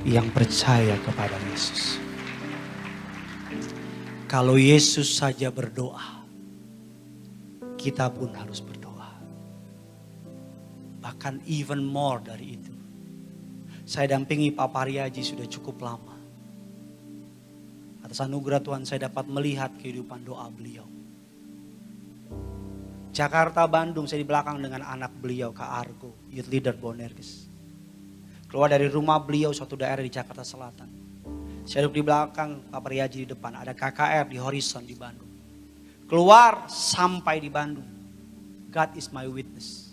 yang percaya kepada Yesus. Kalau Yesus saja berdoa, kita pun harus berdoa. Bahkan even more dari itu. Saya dampingi Pak Pariaji sudah cukup lama. Atas anugerah Tuhan saya dapat melihat kehidupan doa beliau. Jakarta, Bandung, saya di belakang dengan anak beliau, Kak Argo, youth leader Bonerges. Keluar dari rumah beliau suatu daerah di Jakarta Selatan. Saya duduk di belakang, Pak Pariaji di depan, ada KKR di Horizon di Bandung. Keluar sampai di Bandung, God is my witness.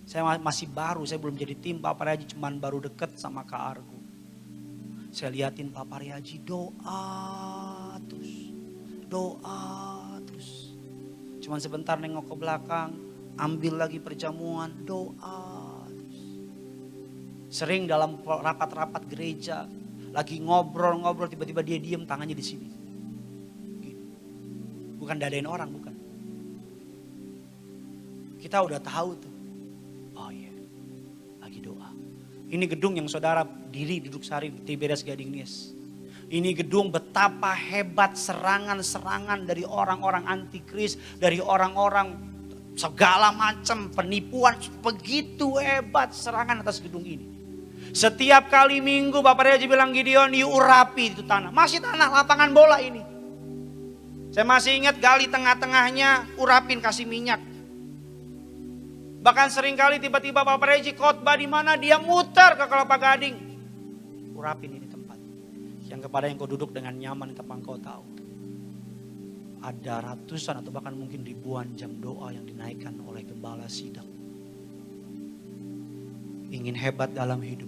Saya masih baru, saya belum jadi tim Pak Pariaji, cuman baru deket sama Kak Argo. Saya liatin Pak Pariaji doa terus, doa terus. Cuman sebentar nengok ke belakang, ambil lagi perjamuan, doa terus. Sering dalam rapat-rapat gereja, lagi ngobrol-ngobrol tiba-tiba dia diem tangannya di sini. Bukan dadain orang, bukan. Kita udah tahu tuh. Oh iya, lagi doa. Ini gedung yang saudara duduk sehari di Tiberias Gading Nias. Ini gedung betapa hebat serangan-serangan dari orang-orang antikris, dari orang-orang segala macam penipuan, begitu hebat serangan atas gedung ini. Setiap kali minggu Bapak Reji bilang, Gideon, you urapi itu tanah. Masih tanah lapangan bola ini. Saya masih ingat gali tengah-tengahnya, urapin kasih minyak. Bahkan seringkali tiba-tiba Bapak Reji khotbah di mana dia muter ke Kelapa Gading. Urapin ini tempat. Yang kepada yang kau duduk dengan nyaman tempat kau tahu. Ada ratusan atau bahkan mungkin ribuan jam doa yang dinaikkan oleh gembala sidang. Ingin hebat dalam hidup.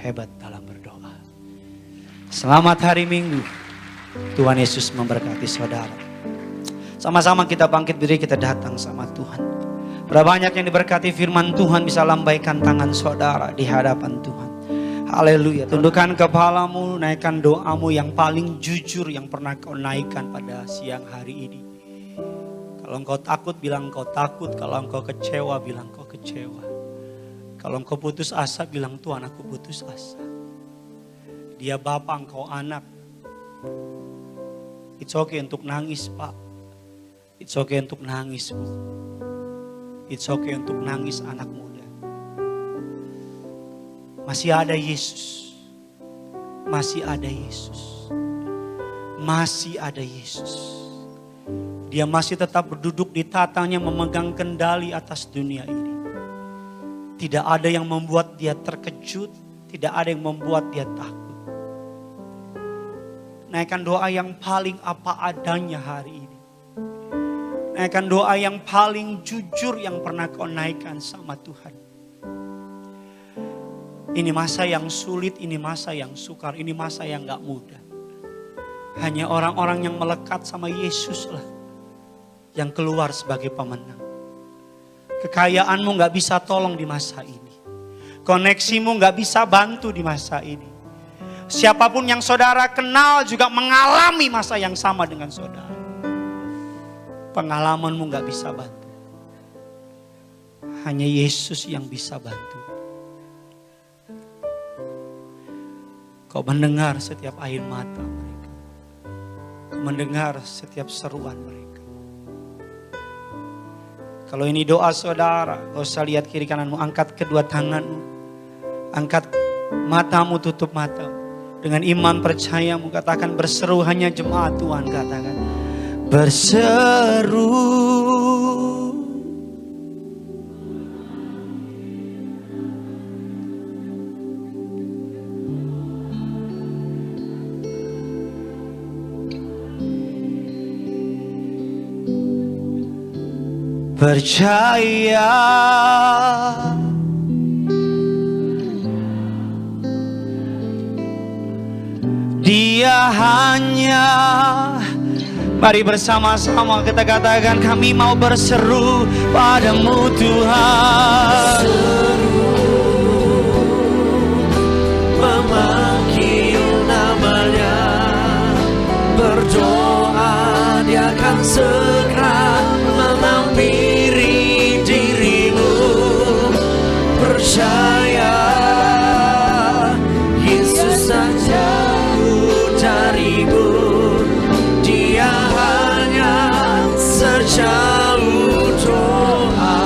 Hebat dalam berdoa. Selamat hari Minggu. Tuhan Yesus memberkati saudara. Sama-sama kita bangkit diri, kita datang sama Tuhan. Berapa banyak yang diberkati firman Tuhan bisa lambaikan tangan saudara di hadapan Tuhan. Haleluya. Tundukkan kepalamu, naikkan doamu yang paling jujur yang pernah kau naikkan pada siang hari ini. Kalau engkau takut, bilang engkau takut. Kalau engkau kecewa, bilang engkau kecewa. Kalau engkau putus asa, bilang Tuhan aku putus asa. Dia Bapa, engkau anak. It's okay untuk nangis Pak. It's okay untuk nangis Bu. It's okay untuk nangis anak muda. Masih ada Yesus. Masih ada Yesus. Masih ada Yesus. Dia masih tetap berduduk di tatanya memegang kendali atas dunia ini. Tidak ada yang membuat dia terkejut. Tidak ada yang membuat dia takut. Naikkan doa yang paling apa adanya hari ini. Naikkan doa yang paling jujur yang pernah kau naikkan sama Tuhan. Ini masa yang sulit, ini masa yang sukar, ini masa yang gak mudah. Hanya orang-orang yang melekat sama Yesus lah yang keluar sebagai pemenang. Kekayaanmu gak bisa tolong di masa ini. Koneksimu gak bisa bantu di masa ini. Siapapun yang saudara kenal juga mengalami masa yang sama dengan saudara. Pengalamanmu gak bisa bantu. Hanya Yesus yang bisa bantu. Kau mendengar setiap air mata mereka. Kau mendengar setiap seruan mereka. Kalau ini doa saudara, gak usah lihat kiri kananmu. Angkat kedua tanganmu. Angkat matamu, tutup matamu. Dengan iman percayamu katakan berseru, hanya jemaat Tuhan katakan. Berseru. Percaya Dia hanya. Mari bersama-sama kita katakan, kami mau berseru padamu Tuhan. Memanggil namanya, berdoa Dia akan segera menghampiri dirimu. percaya Yesus tak jauh darimu, Dia hanya sejauh doa.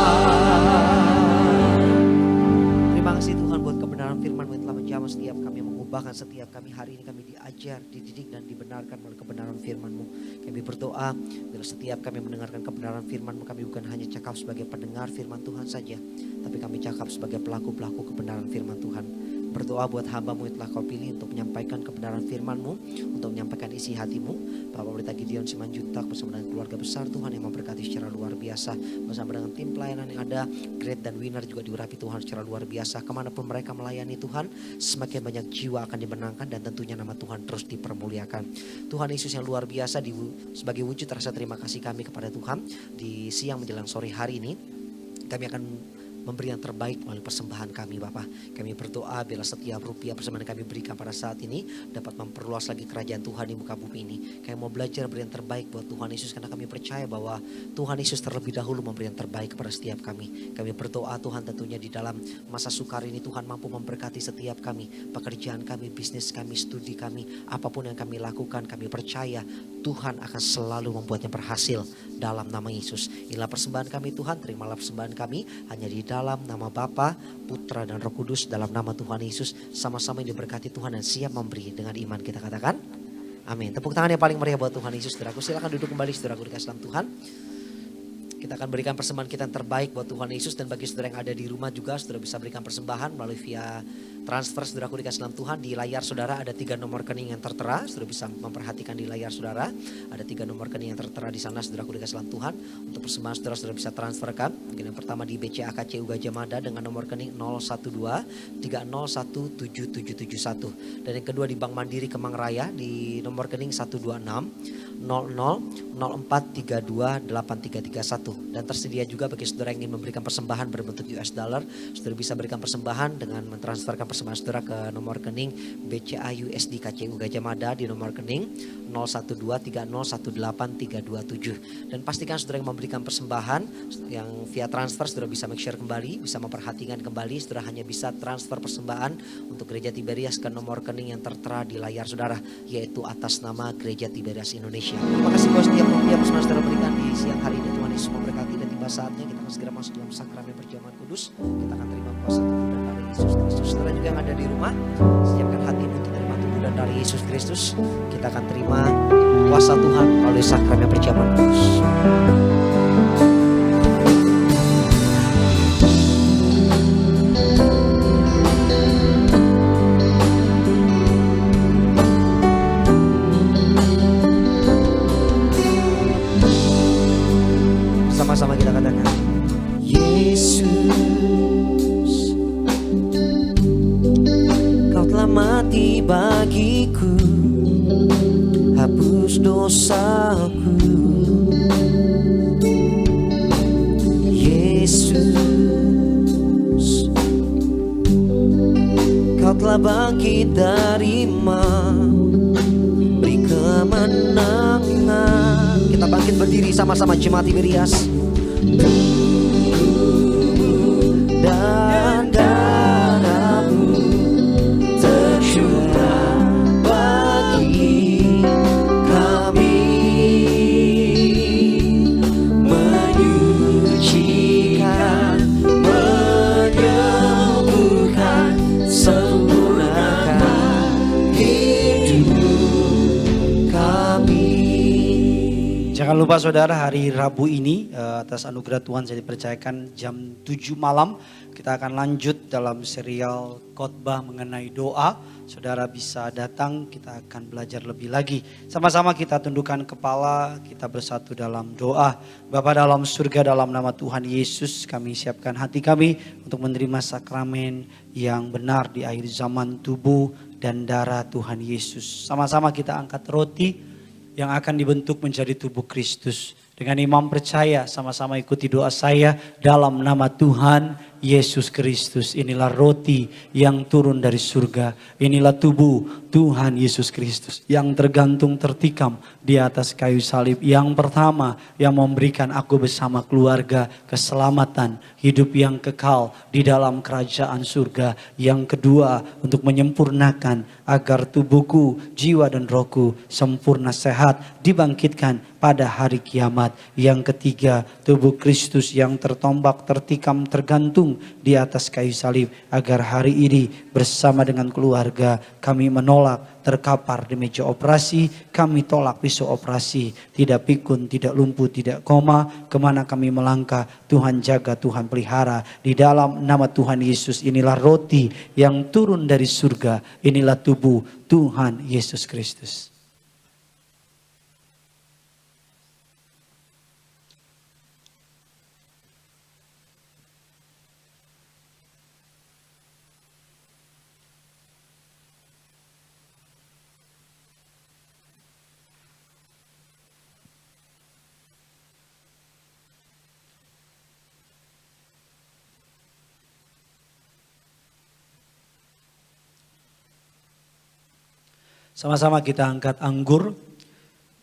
Terima kasih Tuhan buat kebenaran firman-Mu yang telah menjamah setiap kami, mengubahkan setiap kami. Hari ini kami diajar, dididik dan dibenarkan melalui kebenaran firman-Mu. Kami berdoa bila setiap kami mendengarkan kebenaran firman-Mu, kami bukan hanya cakap sebagai pendengar firman Tuhan saja, tapi kami cakap sebagai pelaku-pelaku kebenaran firman Tuhan. Berdoa buat hamba-Mu yang telah Kau pilih untuk menyampaikan kebenaran firman-Mu, untuk menyampaikan isi hati-Mu. Bapak Pendeta Gideon Simanjuntak bersama dengan keluarga besar Tuhan yang memberkati secara luar biasa. Bersama dengan tim pelayanan yang ada, Great dan Winner juga diurapi Tuhan secara luar biasa. Kemanapun mereka melayani Tuhan, semakin banyak jiwa akan dimenangkan dan tentunya nama Tuhan terus dipermuliakan. Tuhan Yesus yang luar biasa, sebagai wujud rasa terima kasih kami kepada Tuhan, di siang menjelang sore hari ini, kami akan memberi yang terbaik melalui persembahan kami Bapak. Kami berdoa bila setiap rupiah persembahan kami berikan pada saat ini dapat memperluas lagi kerajaan Tuhan di muka bumi ini. Kami mau belajar beri yang terbaik buat Tuhan Yesus, karena kami percaya bahwa Tuhan Yesus terlebih dahulu memberi yang terbaik kepada setiap kami. Kami berdoa Tuhan tentunya di dalam masa sukar ini Tuhan mampu memberkati setiap kami. Pekerjaan kami, bisnis kami, studi kami, apapun yang kami lakukan, kami percaya Tuhan akan selalu membuatnya berhasil dalam nama Yesus. Inilah persembahan kami Tuhan, terimalah persembahan kami hanya di dalam nama Bapa, Putra dan Roh Kudus, dalam nama Tuhan Yesus. Sama-sama yang diberkati Tuhan dan siap memberi dengan iman, kita katakan amin. Tepuk tangan yang paling meriah buat Tuhan Yesus. Saudaraku silakan duduk kembali, saudaraku dikasih dalam Tuhan. Kita akan berikan persembahan kita yang terbaik buat Tuhan Yesus. Dan bagi saudara yang ada di rumah juga, saudara bisa berikan persembahan melalui via transfer, saudaraku dikasih dalam Tuhan. Di layar saudara ada 3 nomor rekening yang tertera. Saudara bisa memperhatikan di layar saudara. Ada 3 nomor rekening yang tertera di sana, saudaraku dikasih dalam Tuhan. Untuk persembahan saudara, saudara bisa transferkan. Mungkin yang pertama di BCA KCU Gajah Mada dengan nomor rekening 012 301 7771. Dan yang kedua di Bank Mandiri Kemang Raya di nomor rekening 126 00 0432 8331. Dan tersedia juga bagi saudara yang ingin memberikan persembahan berbentuk US dollar, saudara bisa berikan persembahan dengan mentransferkan persembahan saudara ke nomor rekening BCA USD KCU Gajah Mada di nomor rekening 0123018327. Dan pastikan saudara yang memberikan persembahan yang via transfer, saudara bisa make sure kembali, bisa memperhatikan kembali, saudara hanya bisa transfer persembahan untuk Gereja Tiberias ke nomor rekening yang tertera di layar saudara, yaitu atas nama Gereja Tiberias Indonesia. Terima kasih buat setiap rupiah persembahan saudara berikan di siang hari ini. Tuhan Yesus memberkati, dan tiba saatnya kita akan segera masuk dalam sakramen perjamuan kudus. Kita akan terima kuasa tubuh dan darah Yesus Kristus. Saudara juga yang ada di rumah, siapkan hatimu untuk terima tubuh dan darah Yesus Kristus. Kita akan terima kuasa Tuhan melalui sakramen perjamuan kudus. Sama-sama kita katakan, Yesus, Kau telah mati bagiku, hapus dosaku. Yesus, Kau telah bangkit dari maut, beri kemenangan. Kita bangkit berdiri sama-sama jemaat Tiberias. Dan darah-Mu tercurah bagi kami, menyucikan, menyembuhkan, sempurnakan hidup kami. Jangan lupa saudara, hari Rabu ini atas anugerah Tuhan saya dipercayakan jam 7 malam kita akan lanjut dalam serial khotbah mengenai doa. Saudara bisa datang, kita akan belajar lebih lagi. Sama-sama kita tundukkan kepala, kita bersatu dalam doa. Bapa dalam surga, dalam nama Tuhan Yesus, kami siapkan hati kami untuk menerima sakramen yang benar di akhir zaman, tubuh dan darah Tuhan Yesus. Sama-sama kita angkat roti yang akan dibentuk menjadi tubuh Kristus. Dengan imam percaya, sama-sama ikuti doa saya dalam nama Tuhan Yesus Kristus. Inilah roti yang turun dari surga. Inilah tubuh Tuhan Yesus Kristus yang tergantung tertikam di atas kayu salib. Yang pertama yang memberikan aku bersama keluarga keselamatan, hidup yang kekal di dalam kerajaan surga. Yang kedua untuk menyempurnakan agar tubuhku, jiwa dan rohku sempurna sehat dibangkitkan pada hari kiamat. Yang ketiga tubuh Kristus yang tertombak, tertikam, tergantung di atas kayu salib agar hari ini bersama dengan keluarga kami menolak terkapar di meja operasi, kami tolak pisau operasi, tidak pikun, tidak lumpuh, tidak koma, kemana kami melangkah Tuhan jaga, Tuhan pelihara. Di dalam nama Tuhan Yesus, inilah roti yang turun dari surga, inilah tubuh Tuhan Yesus Kristus. Sama-sama kita angkat anggur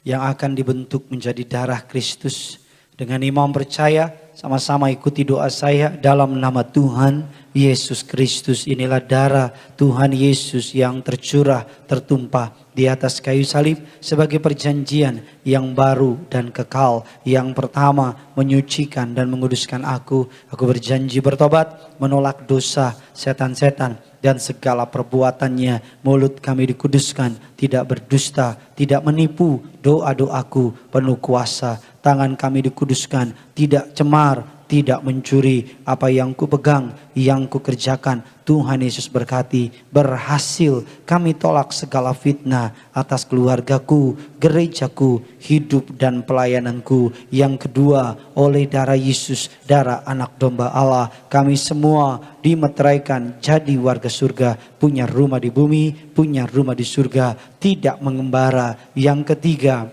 yang akan dibentuk menjadi darah Kristus. Dengan imam percaya, sama-sama ikuti doa saya dalam nama Tuhan Yesus Kristus. Inilah darah Tuhan Yesus yang tercurah, tertumpah di atas kayu salib sebagai perjanjian yang baru dan kekal. Yang pertama menyucikan dan menguduskan aku. Aku berjanji bertobat, menolak dosa, setan-setan dan segala perbuatannya. Mulut kami dikuduskan, tidak berdusta, tidak menipu. Doa-doaku penuh kuasa. Tangan kami dikuduskan, tidak cemar, tidak mencuri. Apa yang ku pegang, yang ku kerjakan, Tuhan Yesus berkati, berhasil. Kami tolak segala fitnah atas keluargaku, gerejaku, hidup dan pelayananku. Yang kedua, oleh darah Yesus, darah anak domba Allah, kami semua dimeteraikan jadi warga surga, punya rumah di bumi, punya rumah di surga, tidak mengembara. Yang ketiga,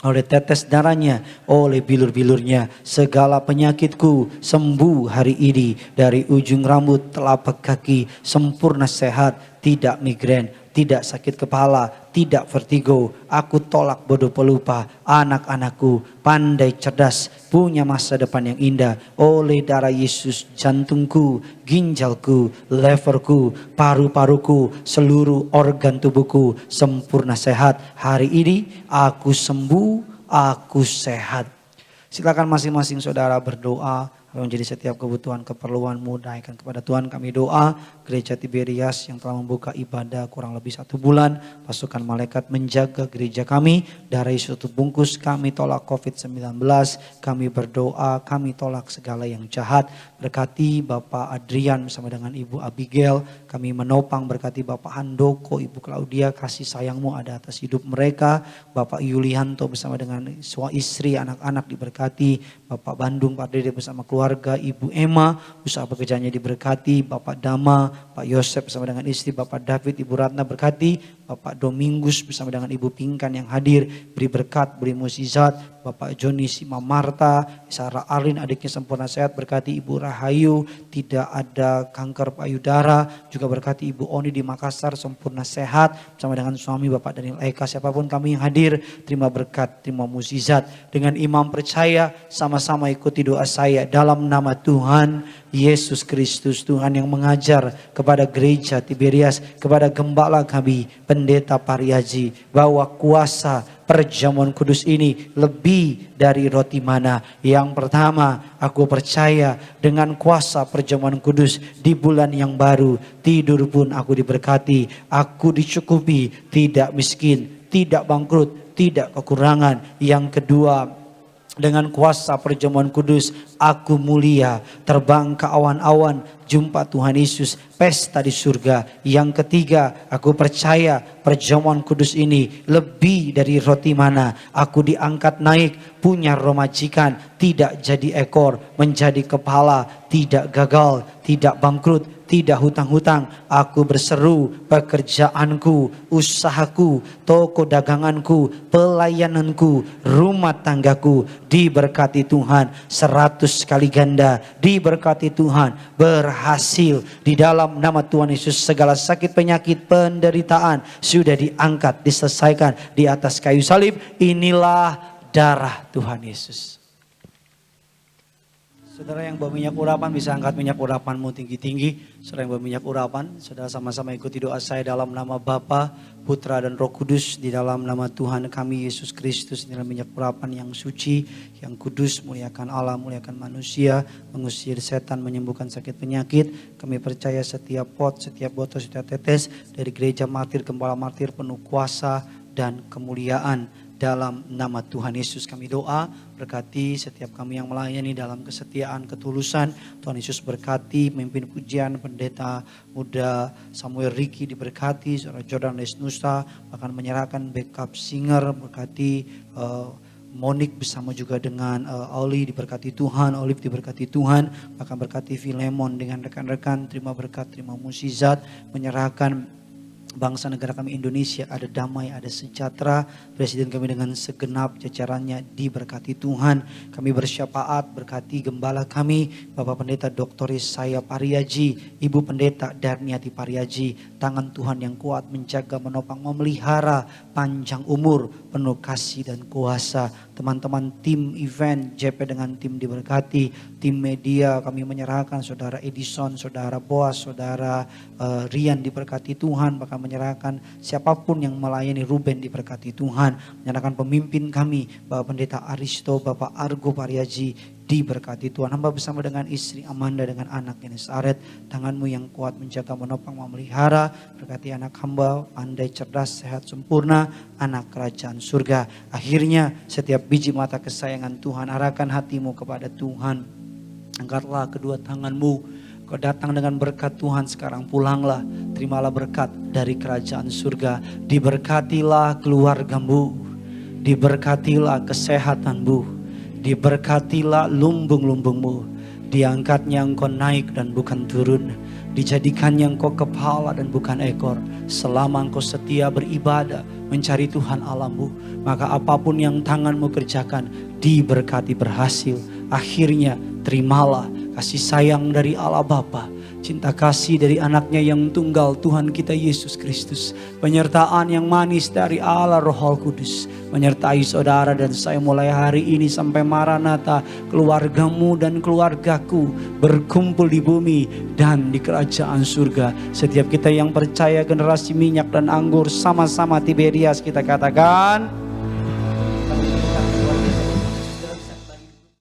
oleh tetes darahnya, oleh bilur-bilurnya, segala penyakitku sembuh hari ini. Dari ujung rambut, telapak kaki, sempurna sehat, tidak migrain, tidak sakit kepala, tidak vertigo. Aku tolak bodoh pelupa. Anak-anakku pandai cerdas, punya masa depan yang indah. Oleh darah Yesus, jantungku, ginjalku, leverku, paru-paruku, seluruh organ tubuhku sempurna sehat. Hari ini aku sembuh, aku sehat. Silakan masing-masing saudara berdoa. Menjadi setiap kebutuhan keperluanmu naikkan kepada Tuhan. Kami doa gereja Tiberias yang telah membuka ibadah kurang lebih 1 bulan. Pasukan malaikat menjaga gereja kami. Darah Yesus bungkus, kami tolak COVID-19. Kami berdoa, kami tolak segala yang jahat. Berkati Bapak Adrian bersama dengan Ibu Abigail. Kami menopang, berkati Bapak Handoko, Ibu Claudia. Kasih sayangmu ada atas hidup mereka. Bapak Yulianto bersama dengan suami istri, anak-anak diberkati. Bapak Bandung, Pak Dede bersama keluarga, Ibu Emma, usaha pekerjaannya diberkati. Bapak Dama, Pak Yosef bersama dengan istri, Bapak David, Ibu Ratna berkati. Bapak Domingus bersama dengan Ibu Pingkan yang hadir, beri berkat, beri mukjizat. Bapak Joni, Sima Marta, Sarah Arlin adiknya sempurna sehat, berkati Ibu Rahayu, tidak ada kanker payudara, juga berkati Ibu Oni di Makassar sempurna sehat bersama dengan suami Bapak Daniel Eka. Siapapun kami yang hadir, terima berkat, terima mukjizat. Dengan imam percaya, sama-sama ikuti doa saya dalam nama Tuhan Yesus Kristus. Tuhan yang mengajar kepada gereja Tiberias, kepada gembala kami, Pendeta Pariaji, bahwa kuasa perjamuan kudus ini lebih dari roti mana. Yang pertama, aku percaya dengan kuasa perjamuan kudus di bulan yang baru, tidur pun aku diberkati, aku dicukupi, tidak miskin, tidak bangkrut, tidak kekurangan. Yang kedua, dengan kuasa perjamuan kudus aku mulia, terbang ke awan-awan, jumpa Tuhan Yesus, pesta di surga. Yang ketiga, aku percaya perjamuan kudus ini lebih dari roti mana. Aku diangkat naik, punya roh majikan, tidak jadi ekor, menjadi kepala, tidak gagal, tidak bangkrut, tidak hutang-hutang. Aku berseru, pekerjaanku, usahaku, toko daganganku, pelayananku, rumah tanggaku diberkati Tuhan 100 kali ganda. Diberkati Tuhan, berhasil di dalam nama Tuhan Yesus. Segala sakit, penyakit, penderitaan sudah diangkat, diselesaikan di atas kayu salib. Inilah darah Tuhan Yesus. Saudara yang bawa minyak urapan bisa angkat minyak urapanmu tinggi-tinggi. Saudara yang bawa minyak urapan, saudara sama-sama ikuti doa saya dalam nama Bapa, Putra dan Roh Kudus. Di dalam nama Tuhan kami Yesus Kristus. Inilah minyak urapan yang suci, yang kudus, muliakan Allah, muliakan manusia, mengusir setan, menyembuhkan sakit penyakit. Kami percaya setiap pot, setiap botol, setiap tetes dari gereja martir, gembala martir penuh kuasa dan kemuliaan. Dalam nama Tuhan Yesus kami doa, berkati setiap kami yang melayani dalam kesetiaan, ketulusan. Tuhan Yesus berkati, memimpin pujian pendeta muda Samuel Riki diberkati, saudara Jordan Lesnusa akan menyerahkan backup singer, berkati Monik bersama juga dengan Oli diberkati Tuhan, Olive diberkati Tuhan, akan berkati Filemon dengan rekan-rekan, terima berkat, terima mukjizat, menyerahkan bangsa negara kami Indonesia ada damai, ada sejahtera. Presiden kami dengan segenap jajarannya diberkati Tuhan. Kami bersyafaat berkati gembala kami, Bapak Pendeta Dr. Yesaya Pariaji, Ibu Pendeta Darniati Pariaji. Tangan Tuhan yang kuat menjaga, menopang, memelihara, panjang umur, penuh kasih dan kuasa. Teman-teman tim event JP dengan tim diberkati. Tim media kami menyerahkan saudara Edison, saudara Boas, saudara Rian diberkati Tuhan. Bahkan menyerahkan siapapun yang melayani Ruben diberkati Tuhan. Menyerahkan pemimpin kami, Bapak Pendeta Aristo, Bapak Argo Pariaji diberkati Tuhan. Hamba bersama dengan istri Amanda dengan anak Genesaret. Tanganmu yang kuat menjaga, menopang, memelihara. Berkati anak hamba, pandai, cerdas, sehat, sempurna. Anak kerajaan surga. Akhirnya setiap biji mata kesayangan Tuhan, arahkan hatimu kepada Tuhan. Angkatlah kedua tanganmu. Kau datang dengan berkat Tuhan, sekarang pulanglah. Terimalah berkat dari kerajaan surga. Diberkatilah keluargamu. Diberkatilah kesehatanmu. Diberkatilah lumbung-lumbungmu. Diangkatnya engkau naik dan bukan turun. Dijadikannya engkau kepala dan bukan ekor. Selama engkau setia beribadah, mencari Tuhan Allahmu, maka apapun yang tanganmu kerjakan diberkati berhasil. Akhirnya terimalah kasih sayang dari Allah Bapa, cinta kasih dari anaknya yang tunggal Tuhan kita Yesus Kristus, penyertaan yang manis dari Allah Roh Kudus menyertai saudara dan saya mulai hari ini sampai Maranatha. Keluargamu dan keluargaku berkumpul di bumi dan di kerajaan surga. Setiap kita yang percaya generasi minyak dan anggur sama-sama Tiberias kita katakan